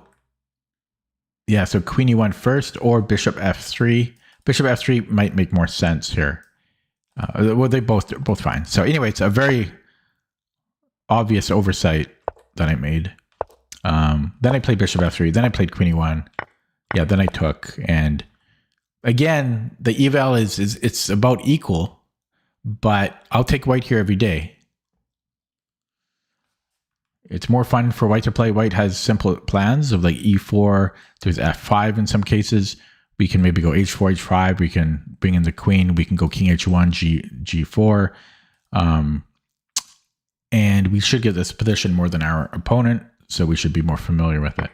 queen e1 first or bishop f3. Bishop f3 might make more sense here. They're both fine. So anyway, it's a very obvious oversight that I made. Then I played bishop f3. Then I played queen e1. Yeah, then I took. And again, the eval it's about equal, but I'll take white here every day. It's more fun for white to play. White has simple plans of like e4. There's f5 in some cases. We can maybe go h4, h5. We can bring in the queen. We can go king h1, g4. And we should get this position more than our opponent, so we should be more familiar with it.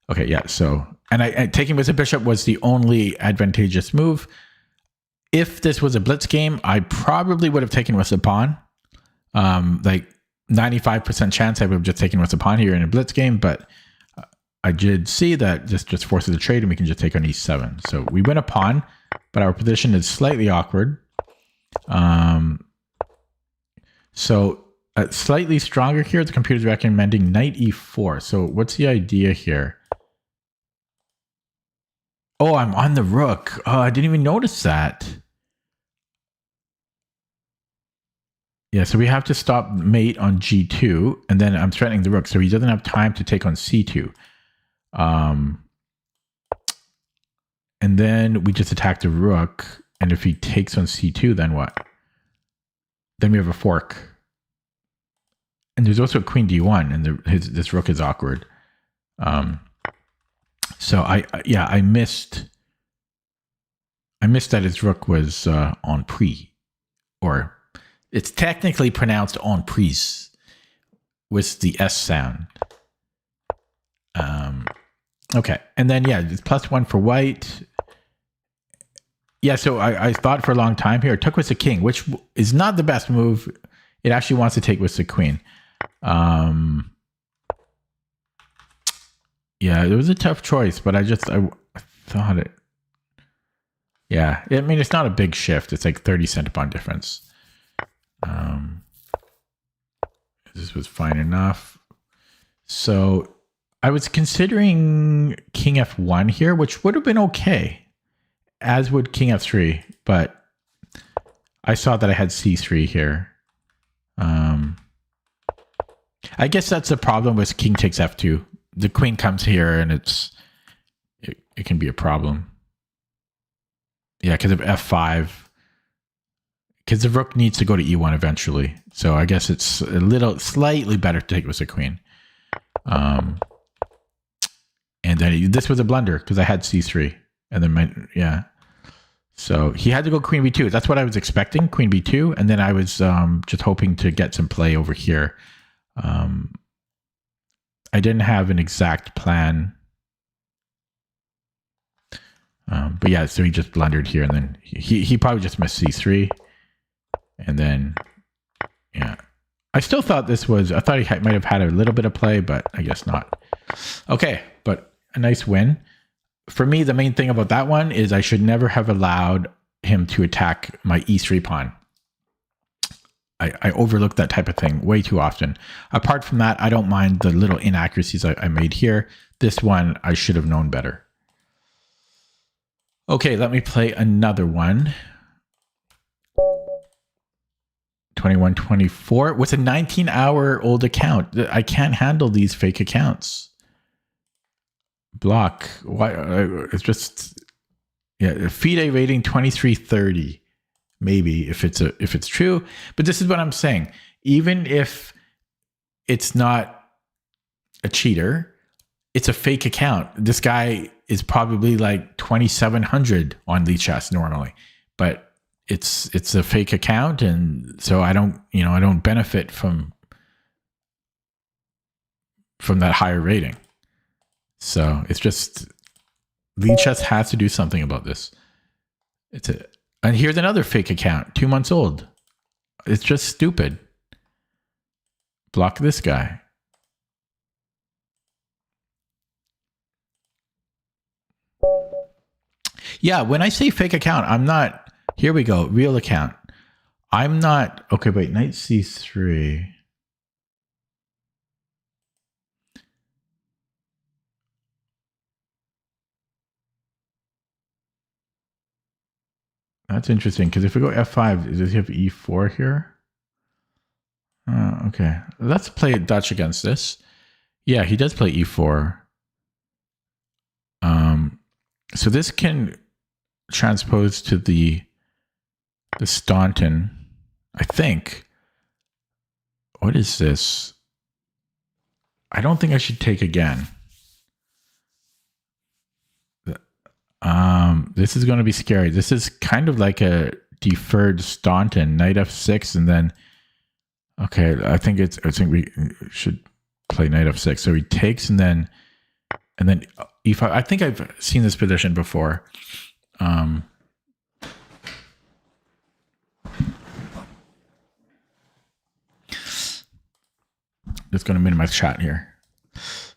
Okay, yeah, so... And I taking with the bishop was the only advantageous move. If this was a blitz game, I probably would have taken with the pawn. Like 95% chance I would have just taken with the pawn here in a blitz game, but I did see that this just forces a trade and we can just take on e7. So we win a pawn, but our position is slightly awkward. So slightly stronger here, the computer's recommending knight e4. So what's the idea here? Oh, I'm on the rook. Oh, I didn't even notice that. Yeah, so we have to stop mate on g2, and then I'm threatening the rook, so he doesn't have time to take on c2. And then we just attack the rook, and if he takes on c2, then what? Then we have a fork. And there's also a queen d1, and this rook is awkward. So I missed that his rook was en prise, or it's technically pronounced en prise with the S sound. Okay, and then yeah, it's +1 for white. Yeah, so I thought for a long time here, took with the king, which is not the best move. It actually wants to take with the queen. Yeah, it was a tough choice, but I thought it. Yeah, I mean, it's not a big shift. It's like 30 centibond difference. This was fine enough. So I was considering king f1 here, which would have been okay, as would king f3, but I saw that I had c3 here. I guess that's the problem with king takes f2. The queen comes here and it can be a problem. Yeah, because of f5. Because the rook needs to go to e1 eventually. So I guess it's slightly better to take with the queen. And then this was a blunder because I had c3. And then yeah. So he had to go queen b2. That's what I was expecting, queen b2. And then I was just hoping to get some play over here. I didn't have an exact plan. But yeah, so he just blundered here, and then he probably just missed c3. And then, yeah. I still thought this was, I thought he might have had a little bit of play, but I guess not. Okay, but a nice win. For me, the main thing about that one is I should never have allowed him to attack my e3 pawn. I overlook that type of thing way too often. Apart from that, I don't mind the little inaccuracies I made here. This one, I should have known better. Okay, let me play another one. 2124 with a 19-hour-old account. I can't handle these fake accounts. Block. Why? It's just, yeah. FIDE rating 2330. Maybe if it's true, but this is what I'm saying. Even if it's not a cheater, it's a fake account. This guy is probably like 2,700 on Lee Chess normally, but it's a fake account, and so I don't benefit from that higher rating. So it's just Lee Chess has to do something about this. And here's another fake account, 2 months old. It's just stupid. Block this guy. Yeah, when I say fake account, I'm not, here we go, real account. I'm not, okay, wait, knight c3. That's interesting, because if we go f5, does he have e4 here? Okay, let's play Dutch against this. Yeah, he does play e4. So this can transpose to the Staunton, I think. What is this? I don't think I should take again. This is going to be scary. This is kind of like a deferred Staunton, knight f6, and then, okay, I think we should play knight f6. So he takes, and then e5. I think I've seen this position before. Just going to minimize chat here.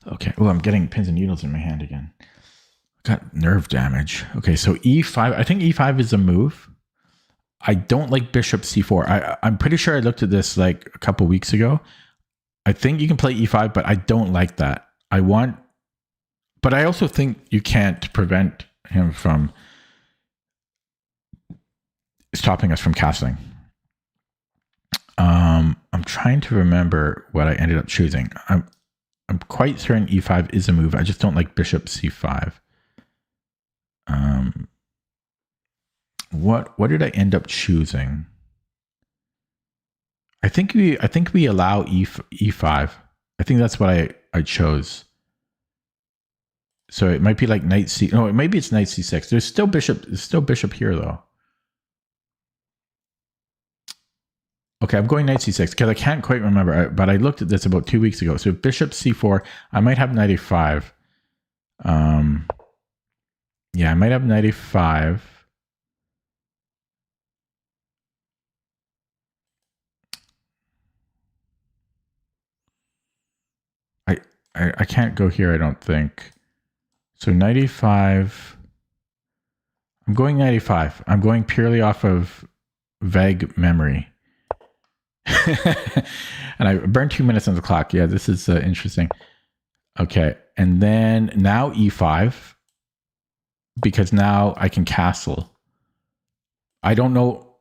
Okay. Oh, I'm getting pins and needles in my hand again. Got nerve damage. Okay, so e5. I think e5 is a move. I don't like bishop c4. I'm pretty sure I looked at this like a couple weeks ago. I think you can play e5, but I don't like that. But I also think you can't prevent him from stopping us from castling. I'm trying to remember what I ended up choosing. I'm quite certain e5 is a move. I just don't like bishop c5. What did I end up choosing? I think we allow e5. I think that's what I chose. So it might be like knight c. No, maybe it's knight c6. There's still bishop here though. Okay, I'm going knight c6 because I can't quite remember, but I looked at this about 2 weeks ago. So bishop c4, I might have knight a5. Yeah, I might have knight a5. I can't go here, I don't think. So knight a5. I'm going knight a5. I'm going purely off of vague memory. And I burned 2 minutes on the clock. Yeah, this is interesting. Okay, and then now e5, because now I can castle. I don't know.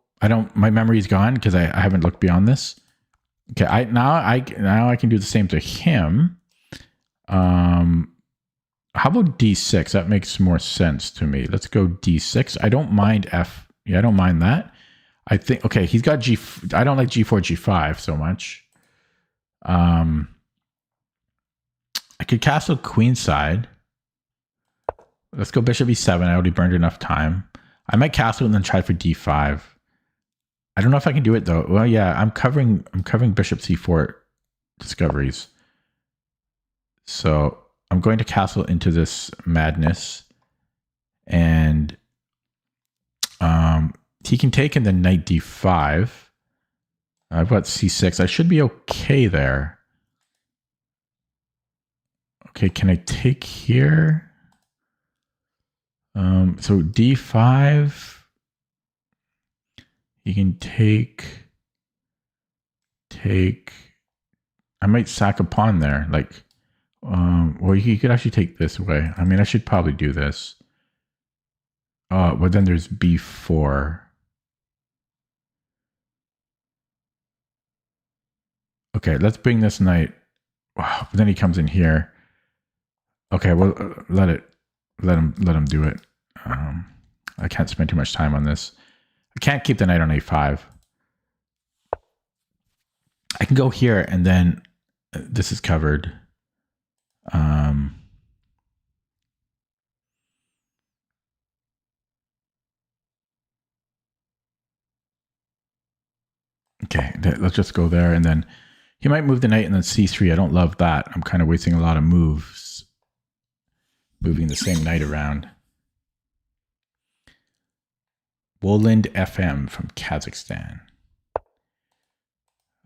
My memory is gone because I haven't looked beyond this. Okay, now I can do the same to him. How about d6? That makes more sense to me. Let's go d6. I don't mind f. Yeah, I don't mind that. I think, okay, he's got g. I don't like g4, g5 so much. I could castle queenside. Let's go bishop e7. I already burned enough time. I might castle and then try for d5. I don't know if I can do it though. Well, yeah, I'm covering bishop c4 discoveries. So I'm going to castle into this madness, and he can take and then knight d5. I've got c6. I should be okay there. Okay, can I take here? So d5. He can take. I might sack a pawn there, like. Well, you could actually take this way. I mean, I should probably do this. But then there's b4. Okay, let's bring this knight. Wow, but then he comes in here. Okay, well, let him do it. I can't spend too much time on this. I can't keep the knight on a5. I can go here, and then this is covered. Okay, let's just go there, and then he might move the knight and then c3. I don't love that. I'm kind of wasting a lot of moves, moving the same knight around. Woland FM from Kazakhstan.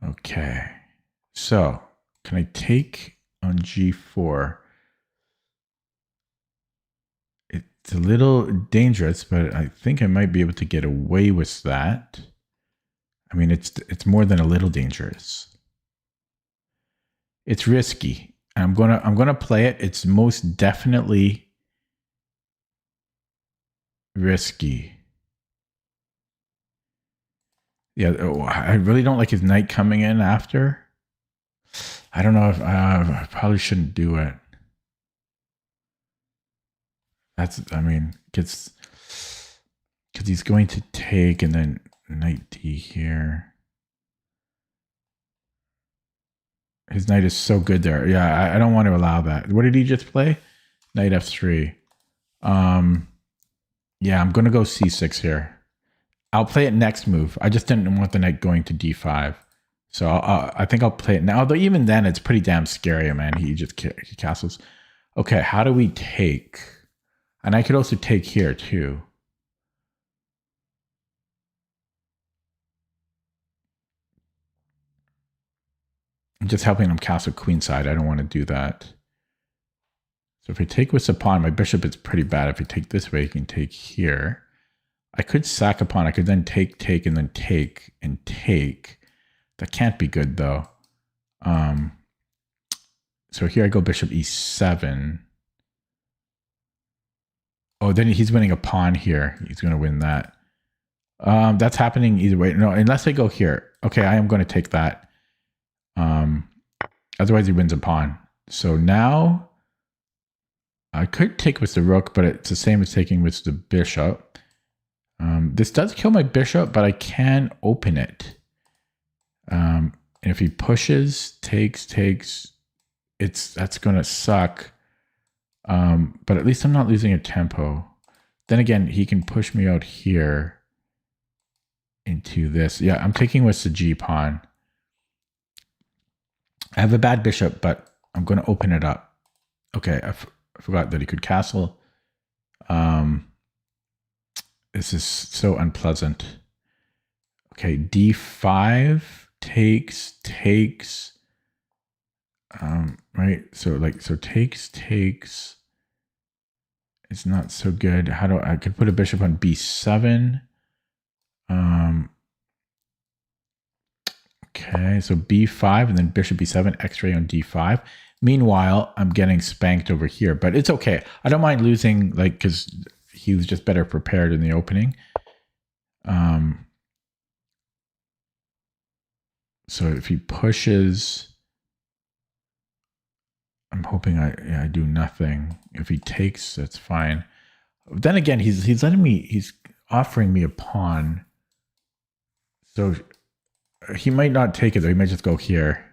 Okay, so can I take on g4? It's a little dangerous, but I think I might be able to get away with that. I mean, it's more than a little dangerous. It's risky. I'm gonna play it. It's most definitely risky. Yeah, I really don't like his knight coming in after. I don't know if I probably shouldn't do it. I mean, because he's going to take and then knight d here. His knight is so good there. Yeah, I don't want to allow that. What did he just play? Knight f3. Yeah, I'm going to go c6 here. I'll play it next move. I just didn't want the knight going to d5. So I think I'll play it now. Although even then, it's pretty damn scary, man. He castles. Okay, how do we take? And I could also take here, too. I'm just helping him castle queenside. I don't want to do that. So if I take with a pawn, my bishop is pretty bad. If I take this way, you can take here. I could sack a pawn. I could then take, and then take, and take. That can't be good, though. So here I go bishop e7. Oh, then he's winning a pawn here. He's going to win that. That's happening either way. No, unless I go here. Okay, I am going to take that. Otherwise, he wins a pawn. So now I could take with the rook, but it's the same as taking with the bishop. This does kill my bishop, but I can open it. And if he pushes, takes, that's going to suck. But at least I'm not losing a tempo. Then again, he can push me out here into this. Yeah, I'm taking with the G pawn. I have a bad bishop, but I'm going to open it up. Okay, I forgot that he could castle. This is so unpleasant. Okay, d5 takes. Right. So takes. It's not so good. I could put a bishop on b7. Okay, so b5 and then bishop b7, x-ray on d5. Meanwhile, I'm getting spanked over here, but it's okay. I don't mind losing, like, because he was just better prepared in the opening. So if he pushes, I'm hoping I do nothing. If he takes, that's fine. Then again, he's letting me. He's offering me a pawn. So he might not take it, though. He might just go here.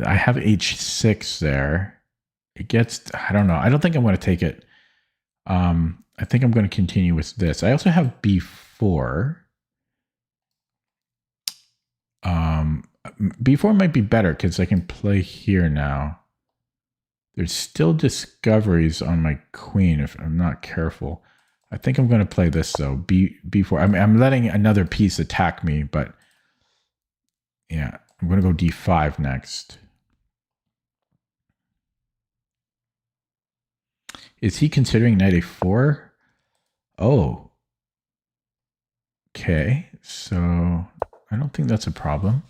I have h6 there. It gets, I don't know. I don't think I'm going to take it. I think I'm going to continue with this. I also have b4. B4 might be better because I can play here now. There's still discoveries on my queen if I'm not careful. I think I'm going to play this, though. B4. I mean, I'm letting another piece attack me, but yeah, I'm going to go d5 next. Is he considering knight a4? Oh. Okay, so I don't think that's a problem.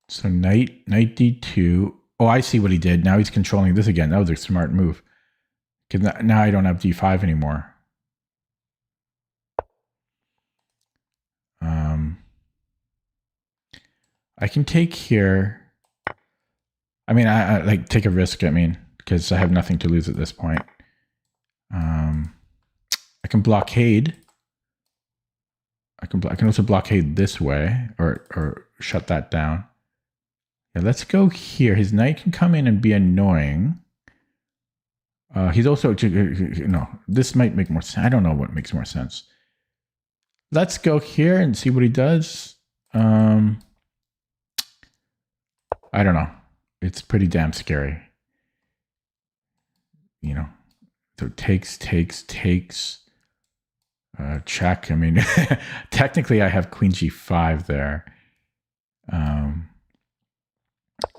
So knight d2. Oh, I see what he did. Now he's controlling this again. That was a smart move. Because now I don't have d5 anymore. I can take here. I mean, I like take a risk. I mean, because I have nothing to lose at this point. I can blockade. I can also blockade this way or shut that down. Yeah, let's go here. His knight can come in and be annoying. He's also, this might make more sense. I don't know what makes more sense. Let's go here and see what he does. I don't know. It's pretty damn scary. You know, so takes. Check. I mean, technically I have queen g5 there. And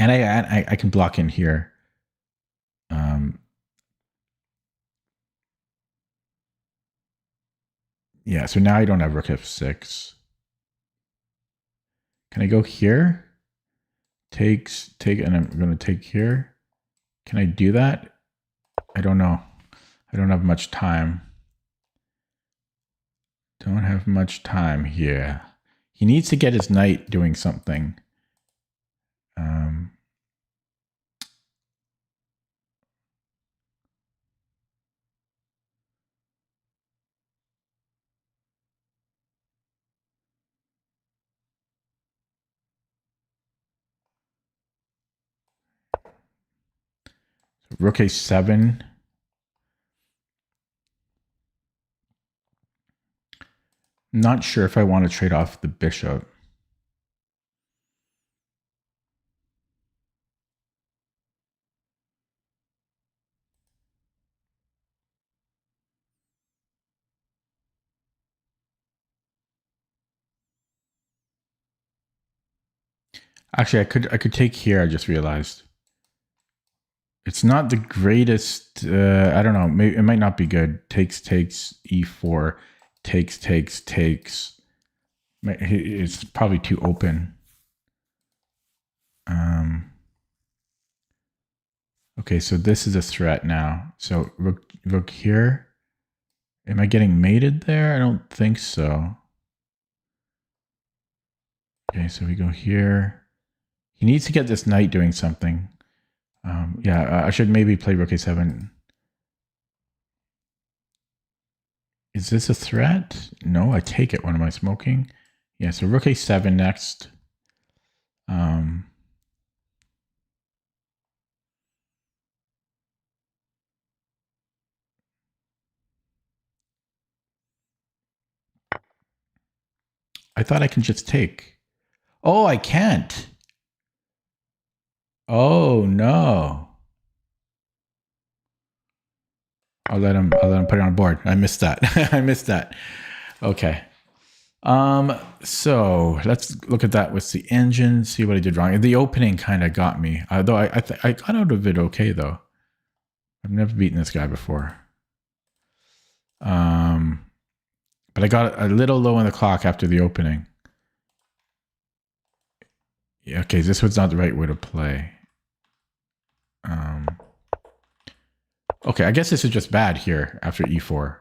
I can block in here. Yeah, so now I don't have rook f6. Can I go here? Take, and I'm going to take here. Can I do that? I don't know. I don't have much time. Don't have much time here. He needs to get his knight doing something. Rook a7. Not sure if I want to trade off the bishop. Actually, I could take here. I just realized it's not the greatest. I don't know. Maybe it might not be good. Takes e4. Takes. It's probably too open. Okay, so this is a threat now. So rook here. Am I getting mated there? I don't think so. Okay, so we go here. He needs to get this knight doing something. Yeah, I should maybe play rook a7. Is this a threat? No, I take it. What am I smoking? Yeah, so rook a7 next. I thought I can just take. Oh, I can't. Oh no. I'll let him put it on board. I missed that. I missed that. Okay. So let's look at that with the engine, see what I did wrong. The opening kind of got me, though I got out of it okay though. I've never beaten this guy before. But I got a little low on the clock after the opening. Yeah, okay, this was not the right way to play. Okay, I guess this is just bad here after e4.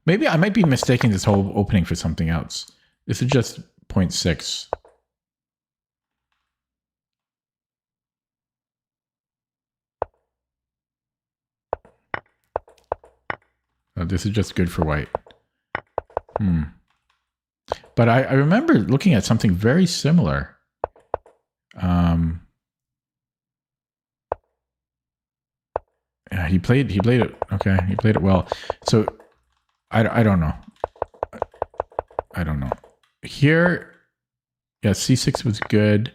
Maybe I might be mistaking this whole opening for something else. This is just 0.6. This is just good for white. But I remember looking at something very similar. Yeah, he played it. Okay, he played it well. So I don't know. I don't know. Here, yeah, c6 was good.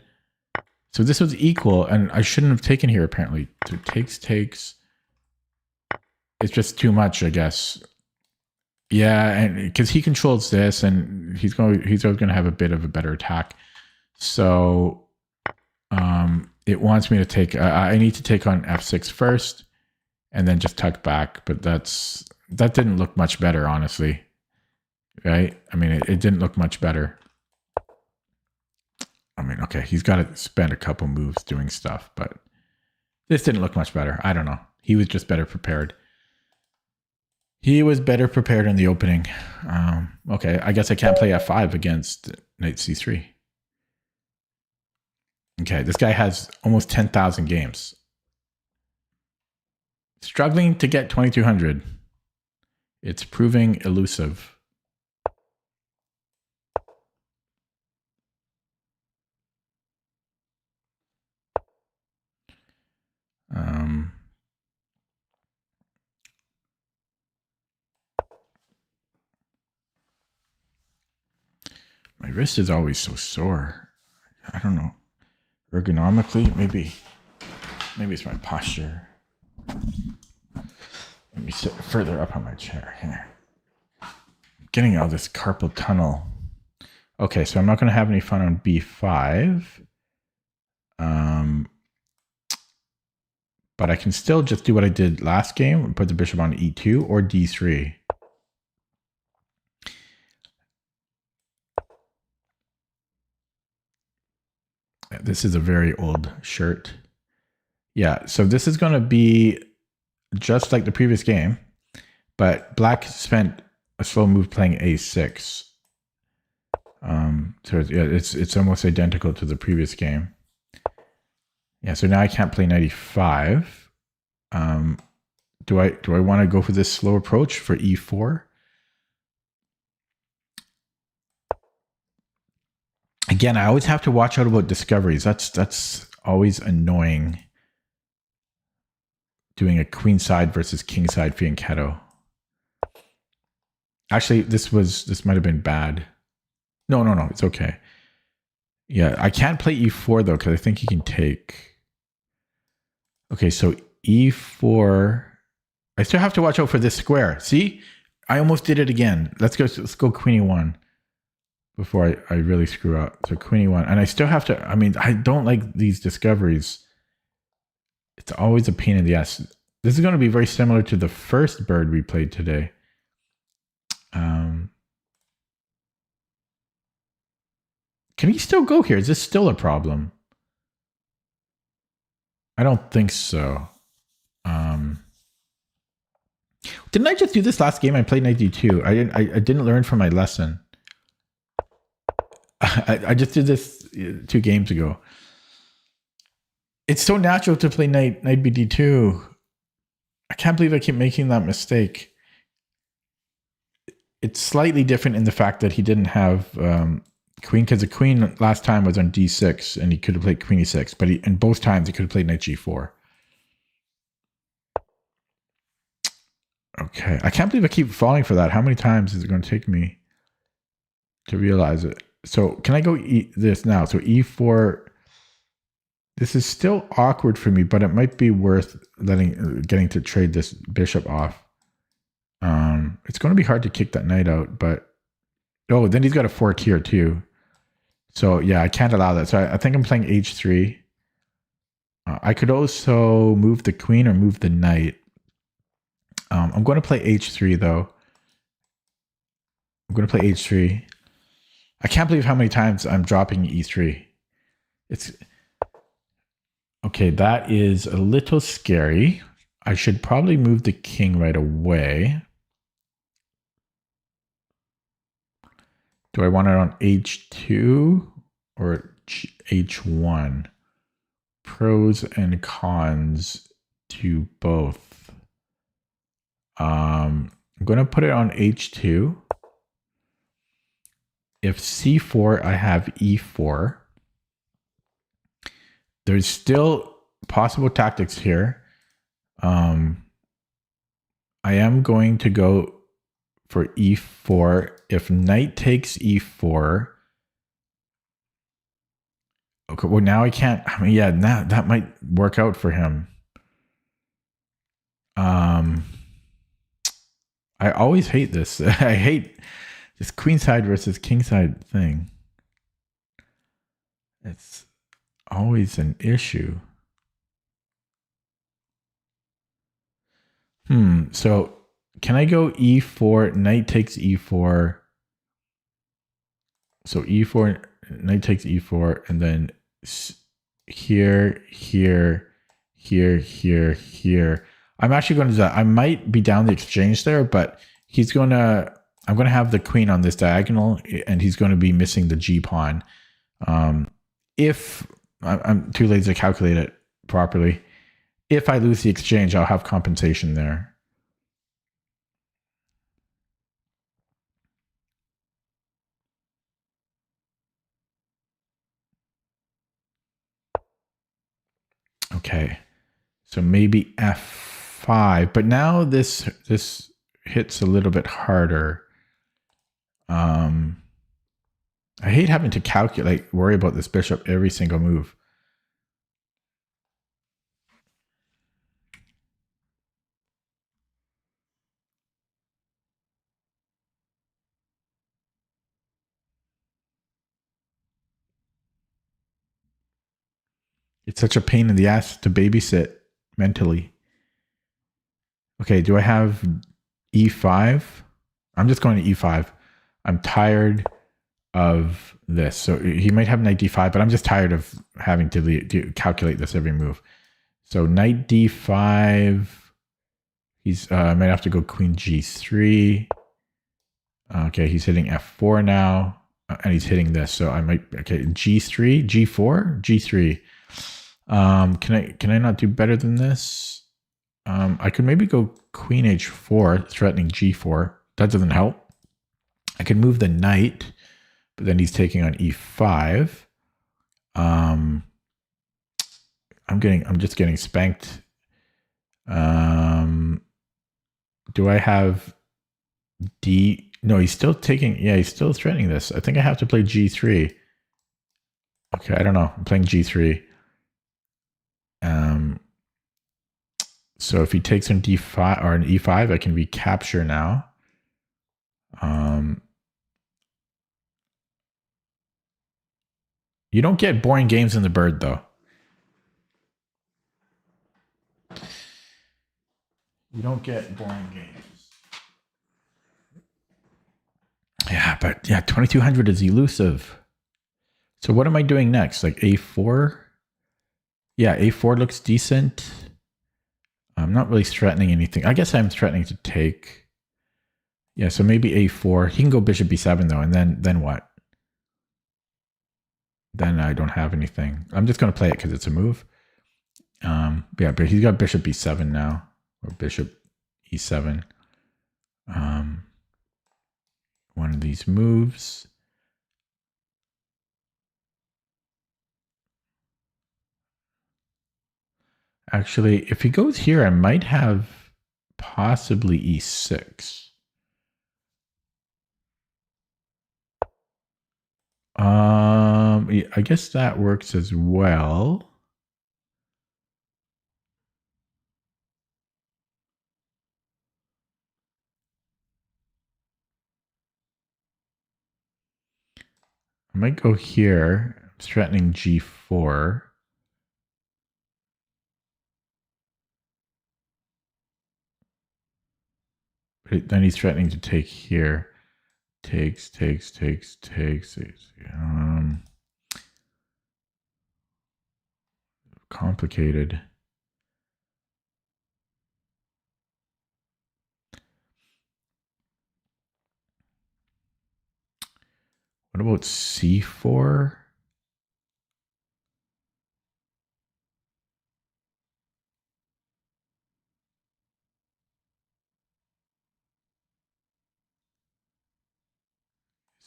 So this was equal, and I shouldn't have taken here apparently. So takes. It's just too much, I guess. Yeah, and because he controls this, and he's always going to have a bit of a better attack. So it wants me to take. I need to take on f6 first, and then just tuck back. But that didn't look much better, honestly. Right? I mean, it didn't look much better. I mean, okay, he's got to spend a couple moves doing stuff, but this didn't look much better. I don't know. He was just better prepared. He was better prepared in the opening. Okay, I guess I can't play f5 against knight c3. Okay, this guy has almost 10,000 games. Struggling to get 2,200. It's proving elusive. My wrist is always so sore. I don't know. Ergonomically, maybe it's my posture. Let me sit further up on my chair here. Getting out of this carpal tunnel. Okay, so I'm not going to have any fun on b5. But I can still just do what I did last game and put the bishop on e2 or d3. This is a very old shirt. Yeah, so this is going to be just like the previous game, but black spent a slow move playing a6. So it's almost identical to the previous game. Yeah, so now I can't play knight e5. Do I want to go for this slow approach for e4? Again, I always have to watch out about discoveries. That's always annoying. Doing a queenside versus kingside fianchetto. Actually, this might have been bad. No, it's okay. Yeah, I can't play e4 though because I think he can take. Okay, so e4. I still have to watch out for this square. See, I almost did it again. Let's go queen e1 before I really screw up. So queen e1, and I still have to. I mean, I don't like these discoveries. It's always a pain in the ass. This is going to be very similar to the first bird we played today. Can he still go here? Is this still a problem? I don't think so. Didn't I just do this last game? I played knight d2. I didn't learn from my lesson. I just did this 2 games ago. It's so natural to play knight bd2. I can't believe I keep making that mistake. It's slightly different in the fact that he didn't have queen, because the queen last time was on d6 and he could have played queen e6, but in both times he could have played knight g4. Okay, I can't believe I keep falling for that. How many times is it going to take me to realize it? So can I go this now? So e4. This is still awkward for me, but it might be worth getting to trade this bishop off. It's going to be hard to kick that knight out, but then he's got a fork here too. So yeah, I can't allow that. So I think I'm playing h3. I could also move the queen or move the knight. I'm going to play h3 though. I'm going to play h3. I can't believe how many times I'm dropping e3. It's okay. That is a little scary. I should probably move the king right away. Do I want it on H2 or H1? Pros and cons to both. I'm going to put it on H2. If C4, I have E4. There's still possible tactics here. I am going to go for E4. If knight takes E4, okay, well now I can't. I mean, yeah, now that might work out for him. I always hate this. I hate this queenside versus kingside thing. It's always an issue. So can I go E4, knight takes E4. So E4, knight takes E4, and then here, here, here, here, here. I'm actually going to do that. I might be down the exchange there, but he's going to, I'm going to have the queen on this diagonal, and he's going to be missing the G pawn. If I'm too lazy to calculate it properly, if I lose the exchange, I'll have compensation there. Okay, so maybe F5, but now this hits a little bit harder. I hate having to worry about this bishop every single move. It's such a pain in the ass to babysit mentally. Okay, do I have E5? I'm just going to E5. I'm tired of this. So he might have knight D5, but I'm just tired of having to calculate this every move. So knight D5. He's might have to go queen G3. Okay, he's hitting F4 now, and he's hitting this. So I might G3, G4, G3. Can I not do better than this? I could maybe go queen H4, threatening G4. That doesn't help. I could move the knight, but then he's taking on E5. I'm just getting spanked. Do I have D? No, he's still taking. Yeah, he's still threatening this. I think I have to play G3. Okay, I don't know. I'm playing G3. So if he takes an D5 or an E5, I can recapture now. You don't get boring games in the bird, though. You don't get boring games. Yeah, but yeah, 2200 is elusive. So what am I doing next? Like A4? Yeah, A4 looks decent. I'm not really threatening anything. I guess I'm threatening to take. Yeah, so maybe A4. He can go bishop B7 though, and then what? Then I don't have anything. I'm just going to play it because it's a move. Yeah, but he's got bishop B7 now, or bishop E7. One of these moves. Actually, if he goes here, I might have possibly E6. I guess that works as well. I might go here. I'm threatening G4. But then he's threatening to take here. Takes. Complicated. What about c4?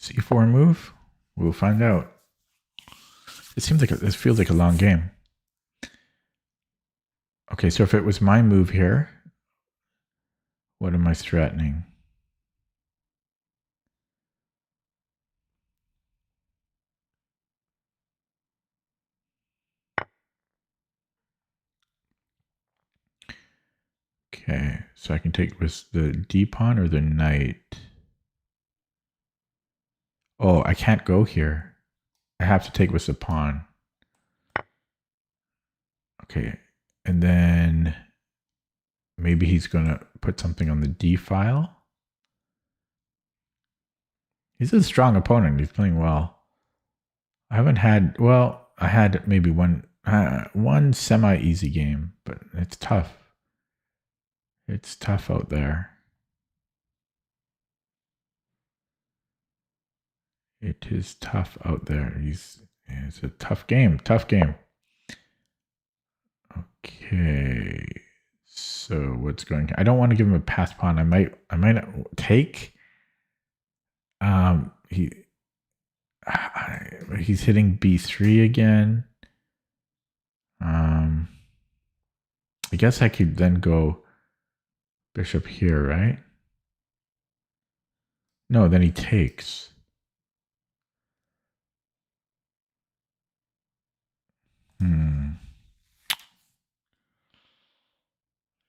C4 move? We'll find out. It seems like this feels like a long game. Okay, so if it was my move here, what am I threatening? Okay, so I can take with the D pawn or the knight. Oh, I can't go here. I have to take with the pawn. Okay, and then maybe he's going to put something on the D file. He's a strong opponent. He's playing well. I haven't had, well, I had maybe one semi-easy game, but it's tough. It's tough out there. It is tough out there. It's a tough game. Tough game. Okay. So what's going? I don't want to give him a pass pawn. I might take. He's hitting b3 again. I guess I could then go bishop here, right? No, then he takes.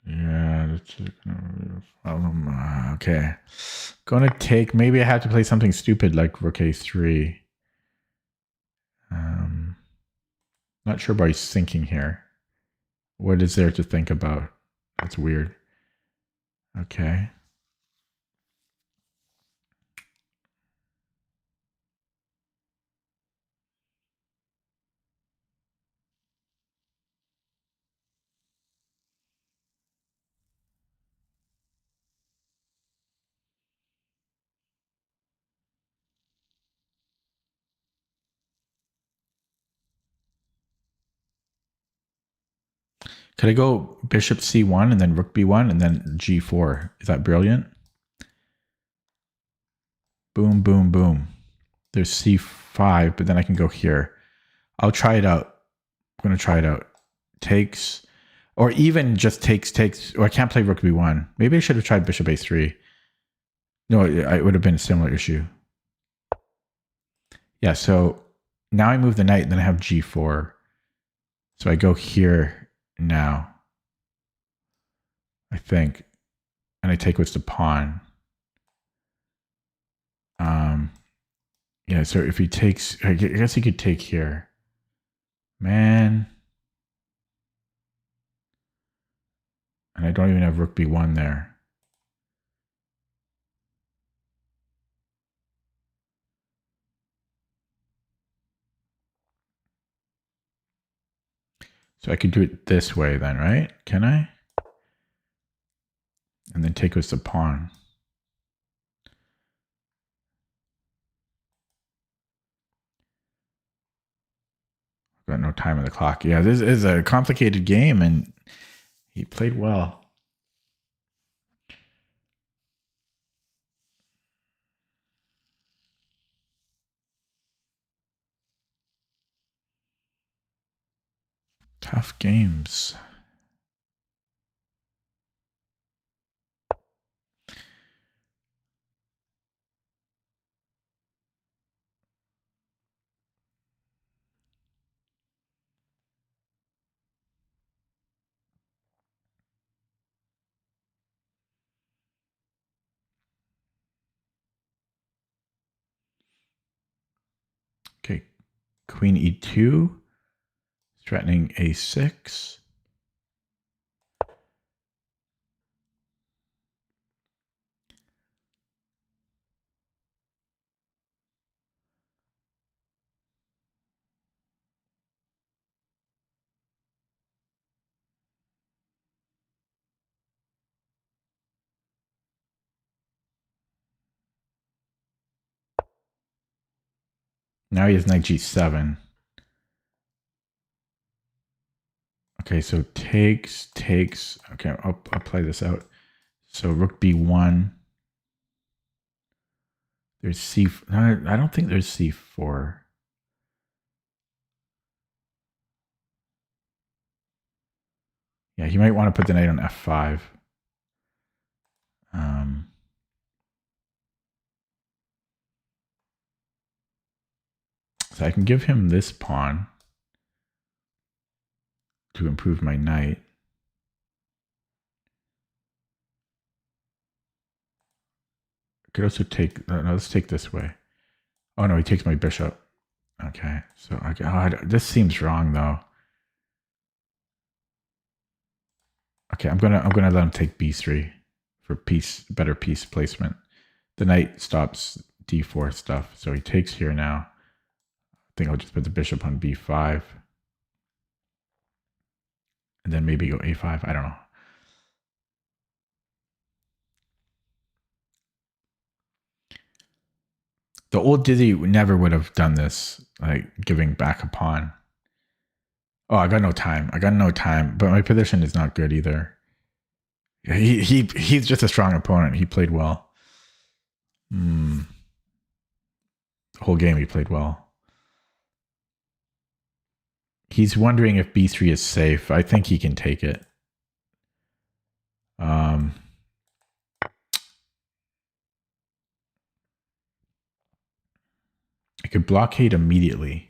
Yeah, that's a problem. Okay. Gonna take, maybe I have to play something stupid like rook a3. Not sure what he's thinking here. What is there to think about? That's weird. Okay. Could I go bishop c1 and then rook b1 and then g4? Is that brilliant? Boom, boom, boom. There's c5, but then I can go here. I'll try it out. I'm going to try it out. Takes, or even just takes. Or I can't play rook b1. Maybe I should have tried bishop a3. No, it would have been a similar issue. Yeah, so now I move the knight, and then I have g4. So I go here now, I think, and I take with the pawn. Yeah, so if he takes, I guess he could take here. Man. And I don't even have rook b1 there. So I could do it this way then, right? Can I? And then take with the pawn. Got no time on the clock. Yeah, this is a complicated game, and he played well. Tough games. Okay, queen e2, threatening a6. Now he has knight g7. Okay, so takes. Okay, I'll play this out. So rook b1. There's c. I don't think there's c4. Yeah, he might want to put the knight on f5. So I can give him this pawn to improve my knight. I could also take, no, let's take this way. Oh no, he takes my bishop. Okay, so this seems wrong though. Okay, I'm gonna let him take b3 for better piece placement. The knight stops d4 stuff, so he takes here now. I think I'll just put the bishop on b5. And then maybe go a5, I don't know. The old Dizzy never would have done this, like giving back a pawn. Oh, I got no time. But my position is not good either. He's just a strong opponent. He played well. The whole game he played well. He's wondering if b3 is safe. I think he can take it. I could blockade immediately.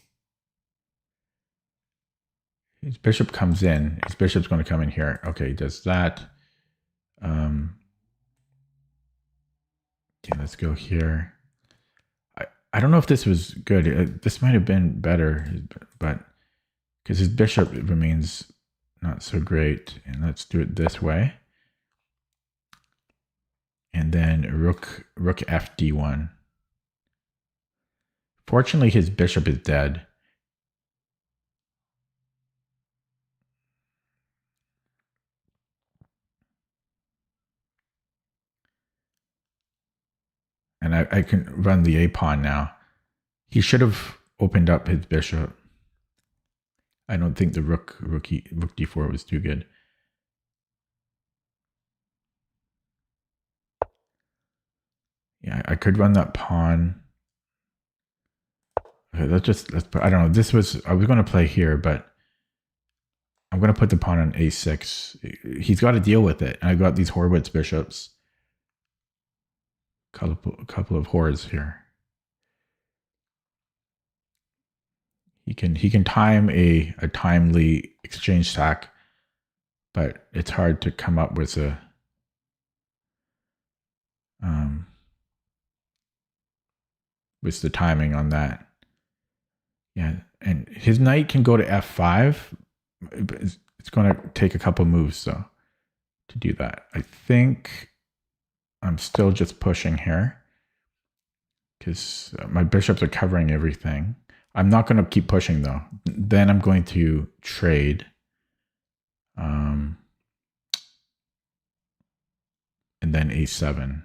His bishop comes in. His bishop's going to come in here. Okay, he does that. Okay, let's go here. I don't know if this was good. This might have been better, but because his bishop remains not so great. And let's do it this way. And then rook f d1. Fortunately, his bishop is dead. And I can run the a pawn now. He should have opened up his bishop. I don't think the rook d4 was too good. Yeah, I could run that pawn. Okay, let's put, I don't know. I was going to play here, but I'm going to put the pawn on a6. He's got to deal with it. And I've got these Horwitz bishops. Couple of whores here. He can time a timely exchange sack, but it's hard to come up with a with the timing on that. Yeah, and his knight can go to f5. It's going to take a couple moves though to do that. I think I'm still just pushing here because my bishops are covering everything. I'm not going to keep pushing though. Then I'm going to trade. And then a7.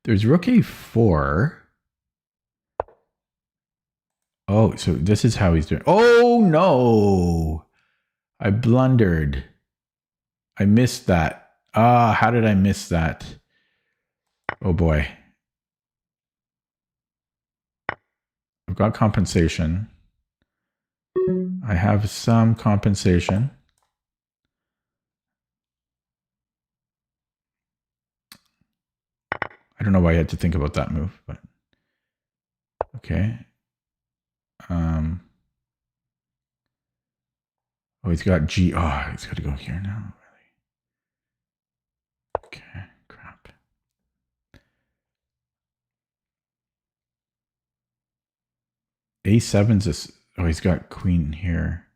There's rook a4. Oh, so this is how he's doing. Oh, no. I blundered. I missed that. How did I miss that? Oh, boy. I've got compensation. I have some compensation. I don't know why I had to think about that move, but okay. Oh, he's got G. Oh, he's got to go here now. Really? Okay, crap. A7's this. Oh, he's got queen here.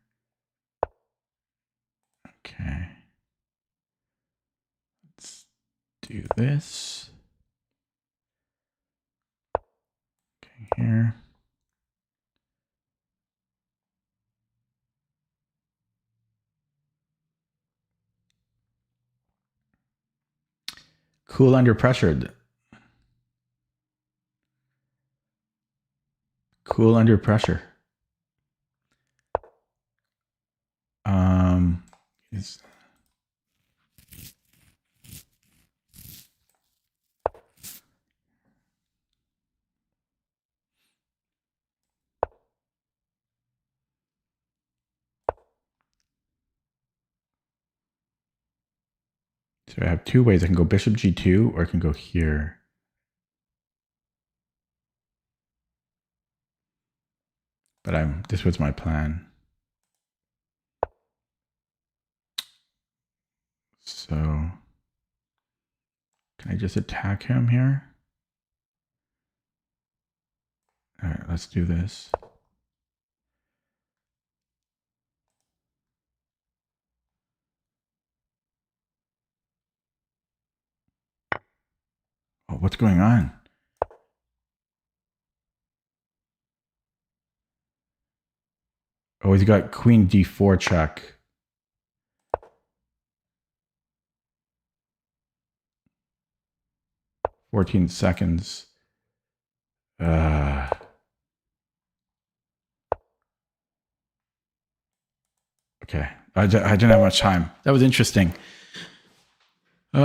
Okay. Let's do this. Okay, here. Cool under pressure. Cool under pressure. It's so I have two ways. I can go bishop g2 or I can go here. But this was my plan. So can I just attack him here? All right, let's do this. Oh, what's going on? Oh, he's got queen d4 check. "14 seconds. Okay, I didn't have much time. That was interesting. It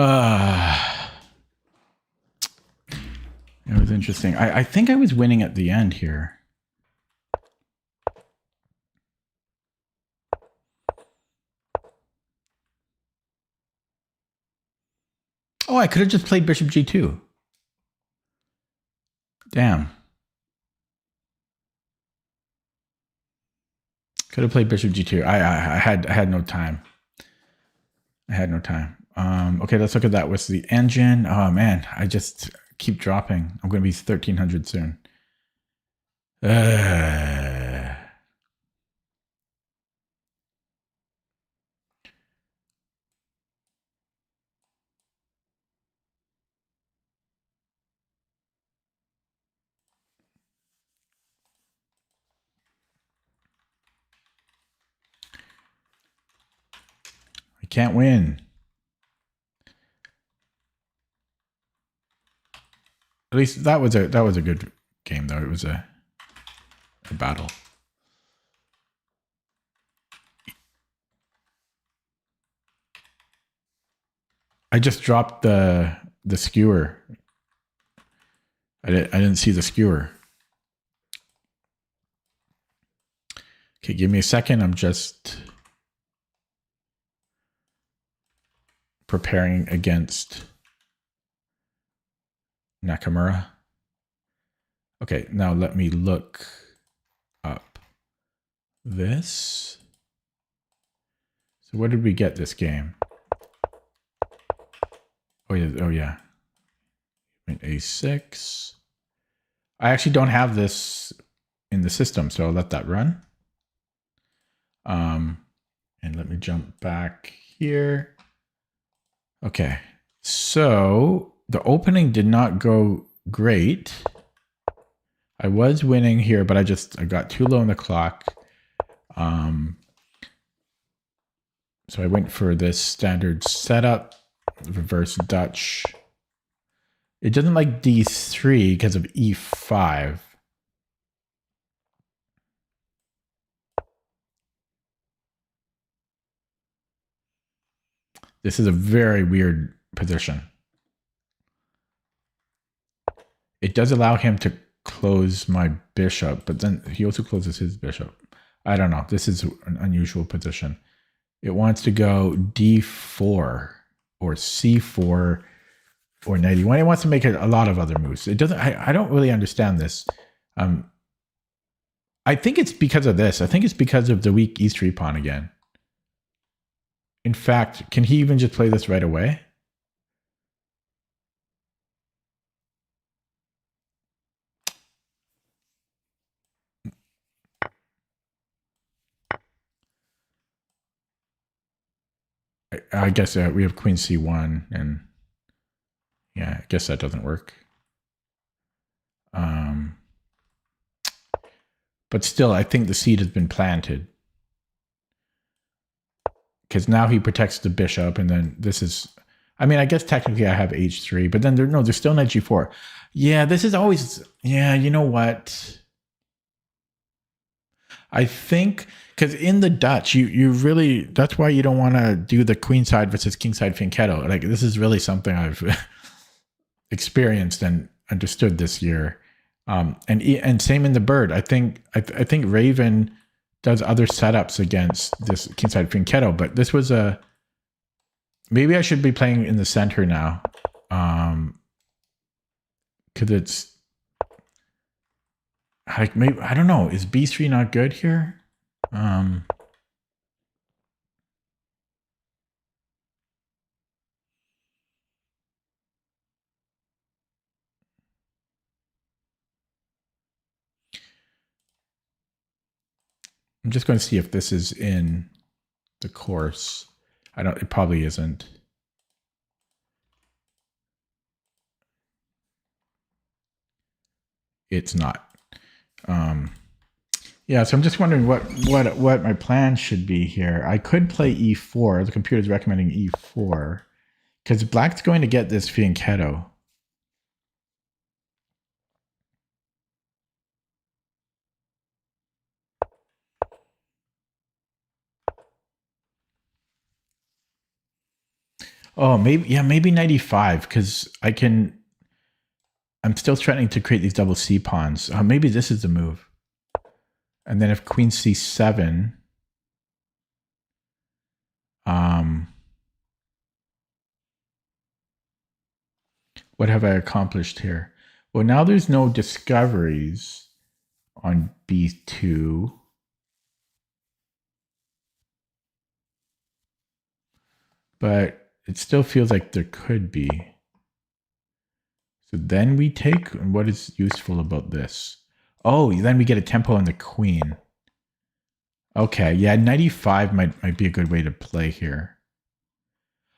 was interesting. I think I was winning at the end here. Oh, I could have just played bishop g2. Damn. Could have played bishop g2. I had no time. I had no time. Okay, let's look at that with the engine. Oh man, I just keep dropping. I'm going to be 1300 soon. I can't win. At least that was a good game though. It was a battle. I just dropped the skewer. I didn't see the skewer. Okay, give me a second. I'm just preparing against Nakamura. Okay, now let me look up this. So where did we get this game? Oh yeah. A6. I actually don't have this in the system, so I'll let that run. And let me jump back here. Okay, so the opening did not go great. I was winning here, but I got too low in the clock. So I went for this standard setup, reverse Dutch. It doesn't like d3 because of e5. This is a very weird position. It does allow him to close my bishop, but then he also closes his bishop. I don't know. This is an unusual position. It wants to go d4 or c4 or knight e1. It wants to make a lot of other moves. It doesn't. I don't really understand this. I think it's because of this. I think it's because of the weak e3 pawn again. In fact, can he even just play this right away? I guess we have queen c1, and yeah, I guess that doesn't work. But still, I think the seed has been planted. Because now he protects the bishop, and then this is... I mean, I guess technically I have h3, but then there's still knight g4. Yeah, this is always... Yeah, you know what? I think because in the Dutch, you really, that's why you don't want to do the queenside versus kingside fianchetto. Like this is really something I've experienced and understood this year. And same in the bird. I think Raven does other setups against this kingside fianchetto, but this was a, maybe I should be playing in the center now. Because it's like, maybe, I don't know, is B3 not good here? I'm just going to see if this is in the course. It probably isn't. It's not. Yeah, so I'm just wondering what my plan should be here. I could play E4. The computer's recommending E4 because black's going to get this fianchetto. Oh, maybe 95 because I'm still threatening to create these double C pawns. Maybe this is the move. And then if queen C7, what have I accomplished here? Well, now there's no discoveries on B2. But it still feels like there could be. So then we take, and what is useful about this? Oh, then we get a tempo on the queen. Okay, yeah, 95 might be a good way to play here.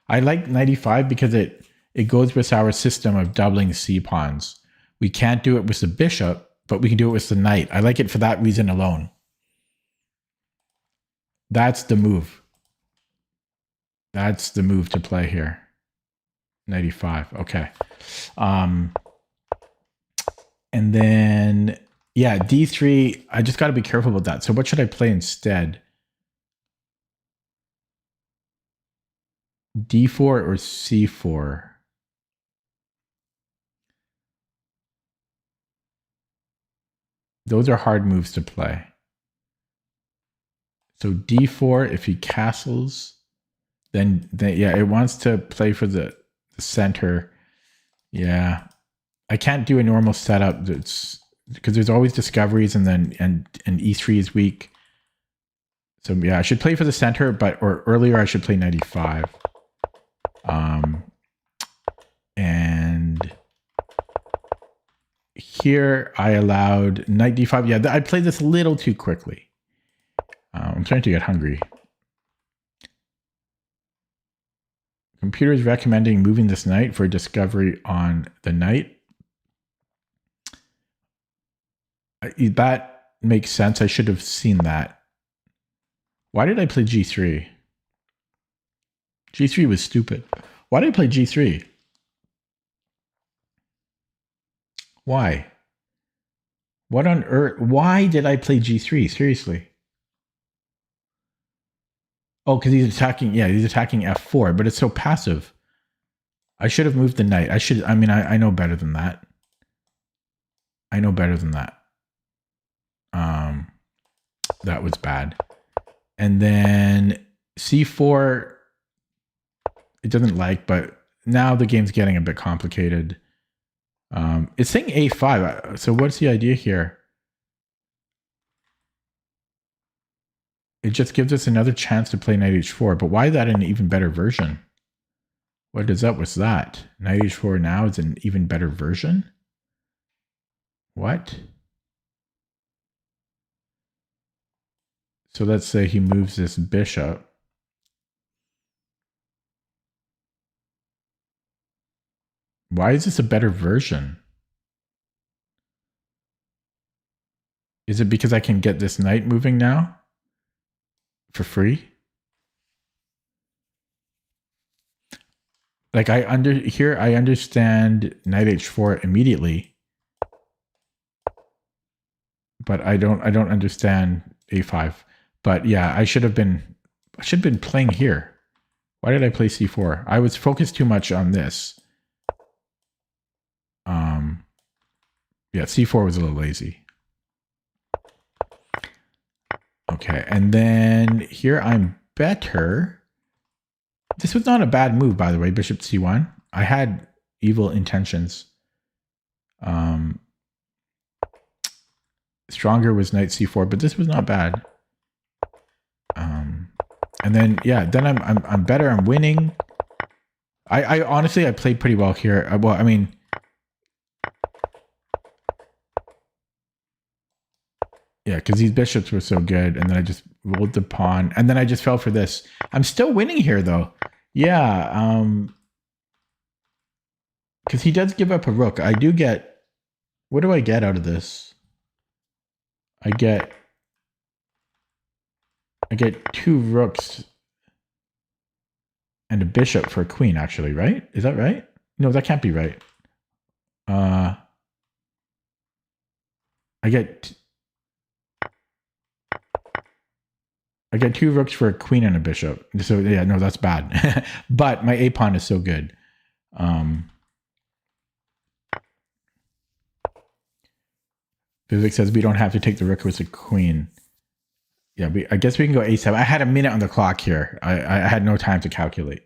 I like 95 because it goes with our system of doubling C pawns. We can't do it with the bishop, but we can do it with the knight. I like it for that reason alone. That's the move. That's the move to play here. 95. Okay. And then, yeah, D3. I just got to be careful about that. So what should I play instead? D4 or C4? Those are hard moves to play. So D4, if he castles, then yeah, it wants to play for the center. Yeah, I can't do a normal setup. That's because there's always discoveries, and then and E3 is weak. So yeah, I should play for the center, or earlier I should play 95. And here I allowed knight D5. Yeah, I played this a little too quickly. I'm starting to get hungry. Computer is recommending moving this knight for a discovery on the knight. That makes sense. I should have seen that. Why did I play G3? G3 was stupid. Why did I play G3? Why? What on earth? Why did I play G3? Seriously. Oh, because he's attacking. Yeah, he's attacking F4, but it's so passive. I should have moved the knight. I mean, I know better than that. I know better than that. That was bad. And then C4, it doesn't like, but now the game's getting a bit complicated. It's saying A5. So what's the idea here? It just gives us another chance to play knight H4, but why is that an even better version? What is up with that? Knight H4 now is an even better version? What? So let's say he moves this bishop. Why is this a better version? Is it because I can get this knight moving now? For free? Like I understand knight H4 immediately. But I don't understand a5. But yeah, I should have been playing here. Why did I play c4? I was focused too much on this. Yeah, c4 was a little lazy. Okay, and then here I'm better. This was not a bad move, by the way, bishop c1. I had evil intentions. Stronger was knight c4, but this was not bad. And then yeah, then I'm better. I'm winning. I honestly I played pretty well here. Well, I mean, yeah, because these bishops were so good, and then I just rolled the pawn, and then I just fell for this. I'm still winning here though. Yeah, because he does give up a rook. I do get. What do I get out of this? I get 2 rooks and a bishop for a queen, actually, right? Is that right? No, that can't be right. I get 2 rooks for a queen and a bishop. So yeah, no, that's bad. But my a pawn is so good. Vivek says we don't have to take the rook with the queen. Yeah, I guess we can go a7. I had a minute on the clock here. I had no time to calculate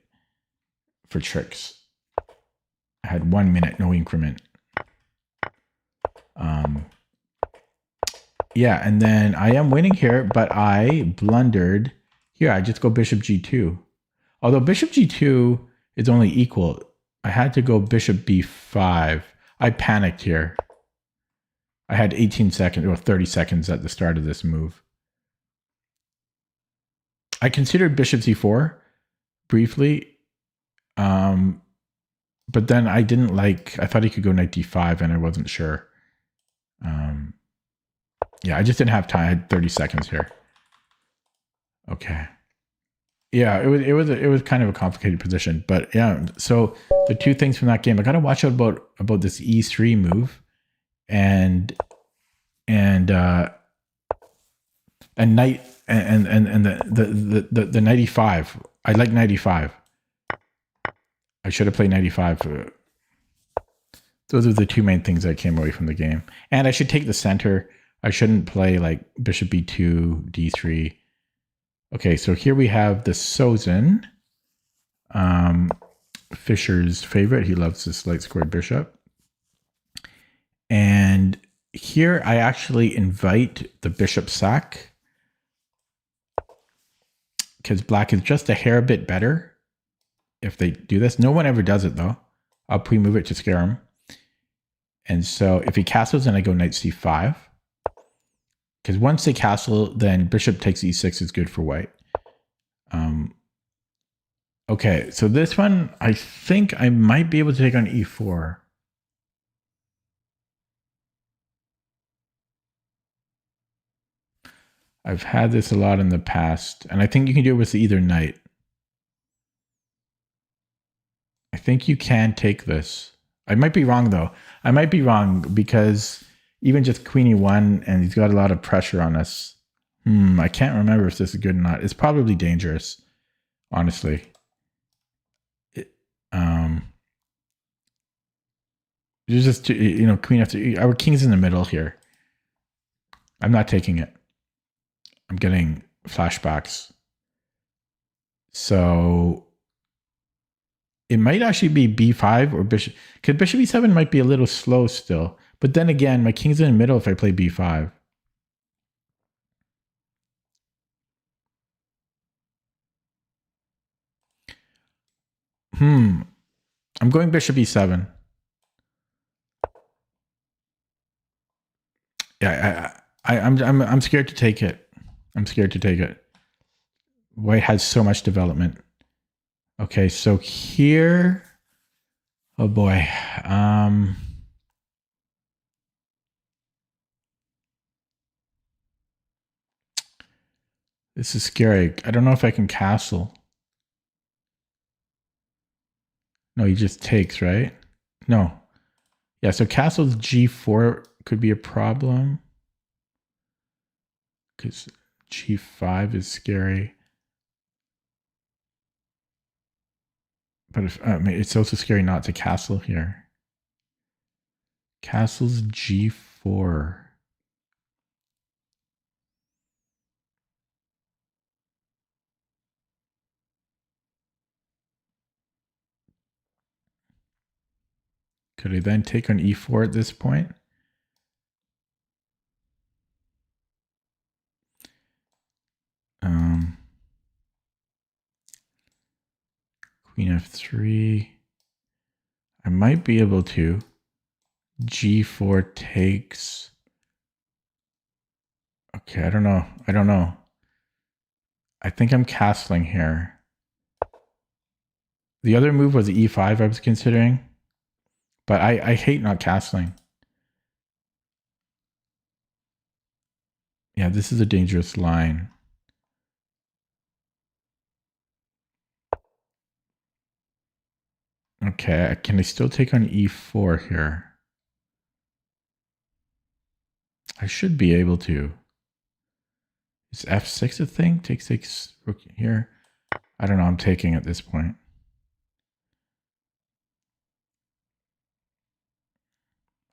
for tricks. I had 1 minute, no increment. Yeah, and then I am winning here, but I blundered. Here, I just go bishop g2. Although bishop g2 is only equal, I had to go bishop b5. I panicked here. I had 18 seconds or 30 seconds at the start of this move. I considered bishop c4 briefly, but then I didn't like. I thought he could go knight d5, and I wasn't sure. Yeah, I just didn't have time. I had 30 seconds here. Okay. Yeah, it was kind of a complicated position, but yeah. So the 2 things from that game, I got to watch out about this e3 move, and knight and the 95. I like 95. I should have played 95. Those are the 2 main things that came away from the game. And I should take the center. I shouldn't play like bishop b2, d3. Okay, so here we have the Sozin, Fisher's favorite. He loves this light squared bishop. And here I actually invite the bishop sack because black is just a hair bit better if they do this. No one ever does it though. I'll pre-move it to scare him. And so if he castles, then I go knight c5. Because once they castle, then bishop takes e6 is good for white. Okay, so this one, I think I might be able to take on e4. I've had this a lot in the past, and I think you can do it with either knight. I think you can take this. I might be wrong, though. I might be wrong because even just queen e1, and he's got a lot of pressure on us. I can't remember if this is good or not. It's probably dangerous, honestly. There's just, queen after... Our king's in the middle here. I'm not taking it. I'm getting flashbacks. So it might actually be b5 or bishop. Because bishop e7 might be a little slow still. But then again, my king's in the middle if I play b5. I'm going bishop e7. Yeah, I'm scared to take it. I'm scared to take it. White has so much development. Okay, so here, oh boy. This is scary. I don't know if I can castle. No, he just takes, right? No. Yeah, so castle's g4 could be a problem. Because G5 is scary. But if, I mean, it's also scary not to castle here. Castle's G4. Could I then take on E4 at this point? Queen F3. I might be able to. G4 takes. Okay, I don't know. I don't know. I think I'm castling here. The other move was E5 I was considering. But I hate not castling. Yeah, this is a dangerous line. Okay, can I still take on E4 here? I should be able to. Is F6 a thing? Take 6 rook here. I don't know. I'm taking at this point.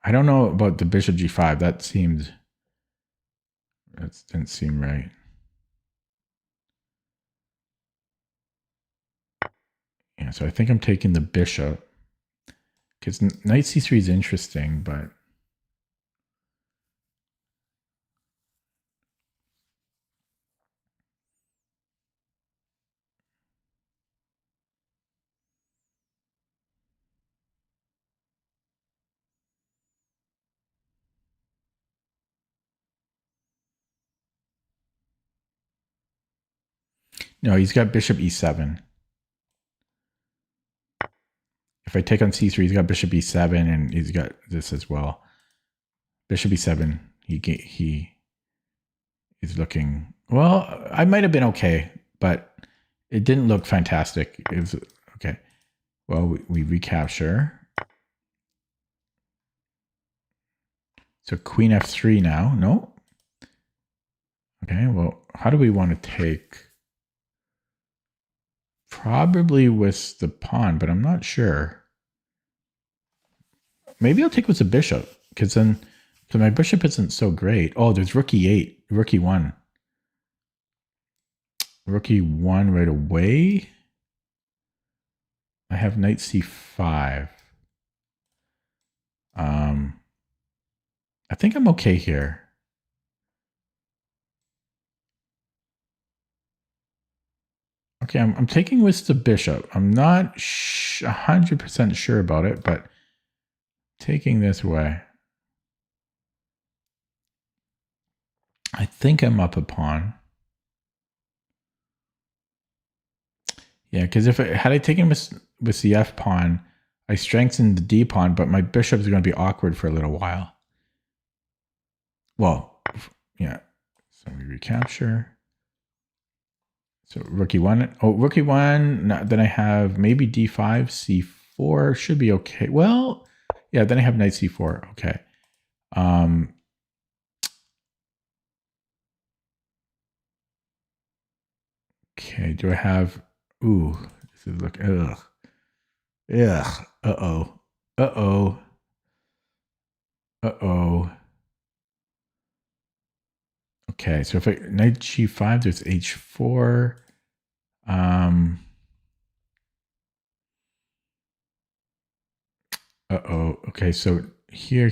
I don't know about the bishop G5. That didn't seem right. Yeah, so I think I'm taking the bishop. Because knight C3 is interesting, but no, he's got bishop E7. If I take on C3, he's got bishop E7, and he's got this as well. Bishop E7, he is looking, well, I might have been okay, but it didn't look fantastic. It was okay. Well, we recapture. So Queen F3 now. No. Okay, well, how do we want to take? Probably with the pawn, but I'm not sure. Maybe I'll take with the bishop, because then so my bishop isn't so great. Oh, there's rook E8, rook E1. Rook E1 right away. I have knight C5. I think I'm okay here. Okay, I'm taking with the bishop. I'm not 100% sure about it, but taking this way. I think I'm up a pawn. Yeah, because had I taken with the F pawn, I strengthened the D pawn, but my bishop is going to be awkward for a little while. Well, yeah. So we recapture. So rook E1. Oh, rook E1. Then I have maybe D5, C4 should be okay. Well, yeah. Then I have knight C4. Okay. Okay. Do I have? Ooh, this is look. Ugh. Ugh. Uh-oh. Uh-oh. Uh-oh. Okay, so if I knight G5, there's H4. Uh-oh. Okay, so here.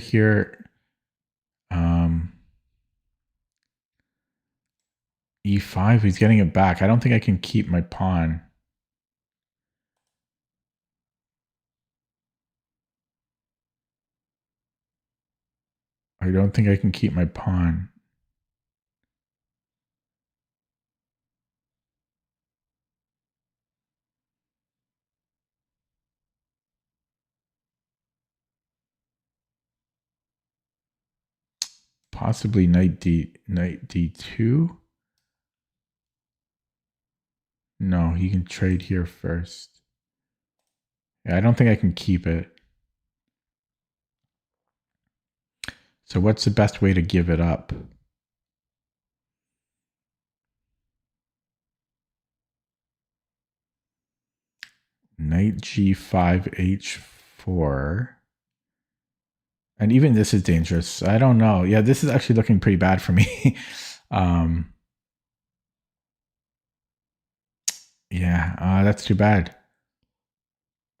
E5, he's getting it back. I don't think I can keep my pawn. I don't think I can keep my pawn. Possibly knight D2. No, he can trade here first. Yeah, I don't think I can keep it. So what's the best way to give it up? Knight g5, h4. And even this is dangerous. I don't know. Yeah, this is actually looking pretty bad for me. Yeah, that's too bad.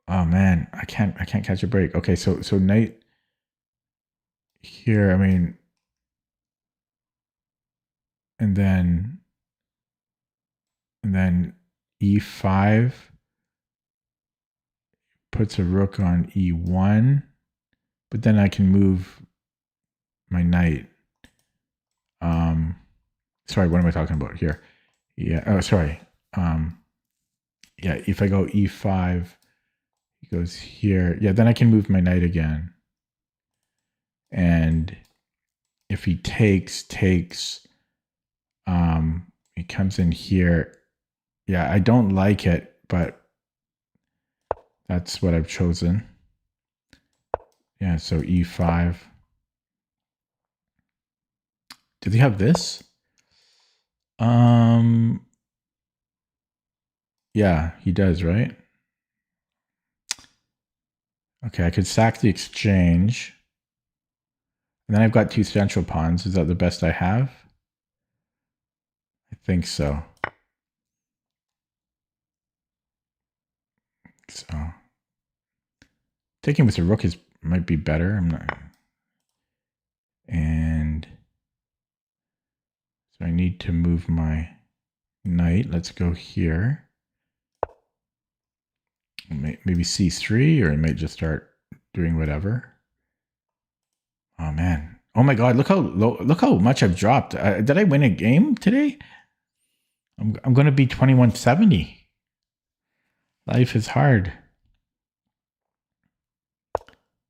Oh man, I can't catch a break. Okay, so knight here, I mean, and then e5 puts a rook on e1, but then I can move my knight. Sorry, what am I talking about here? Yeah, oh sorry. Yeah, if I go e5, he goes here. Yeah, then I can move my knight again. And if he takes, he comes in here. Yeah, I don't like it, but that's what I've chosen. Yeah, so e5. Do they have this? Yeah, he does, right? Okay, I could sack the exchange. And then I've got two central pawns. Is that the best I have? I think so. So taking with the rook might be better. I'm not. And so I need to move my knight. Let's go here. Maybe c3, or I might just start doing whatever. Oh man. Oh my god, look how much I've dropped. Did I win a game today? I'm going to be 2170. Life is hard.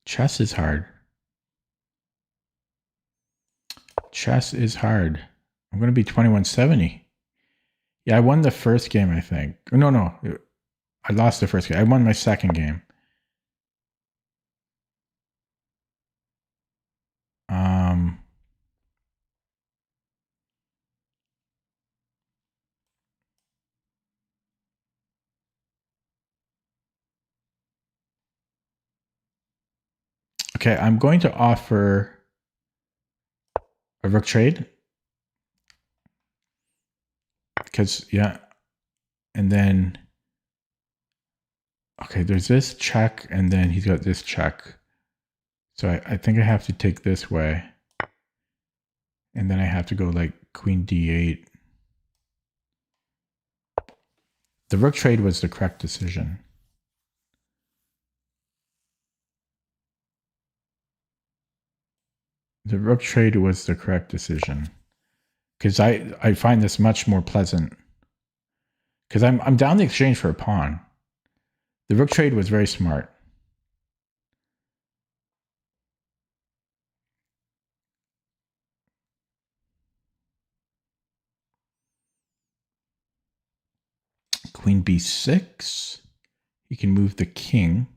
Chess is hard. Chess is hard. I'm going to be 2170. Yeah, I won the first game, I think. No. I lost the first game. I won my second game. Okay, I'm going to offer a rook trade. Because, yeah. And then, okay, there's this check, and then he's got this check. So I think I have to take this way. And then I have to go like queen d8. The rook trade was the correct decision. The rook trade was the correct decision. Because I find this much more pleasant. Because I'm down the exchange for a pawn. The rook trade was very smart. Queen b6. You can move the king.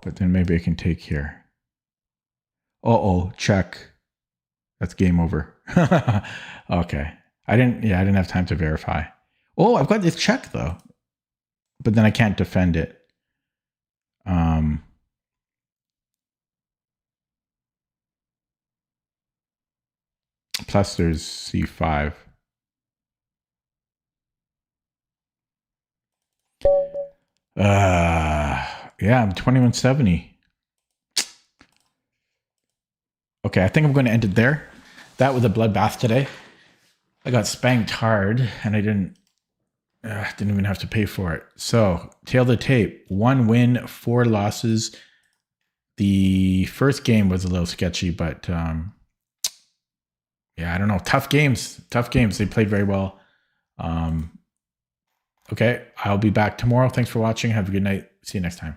But then maybe I can take here. Uh-oh, check. That's game over. Okay. I didn't have time to verify. Oh, I've got this check though. But then I can't defend it. Plus there's c5. Yeah, I'm 2170. Okay, I think I'm going to end it there. That was a bloodbath today. I got spanked hard, and I didn't even have to pay for it. So, tail the tape. 1 win, 4 losses. The first game was a little sketchy, but yeah, I don't know. Tough games. They played very well. Okay, I'll be back tomorrow. Thanks for watching. Have a good night. See you next time.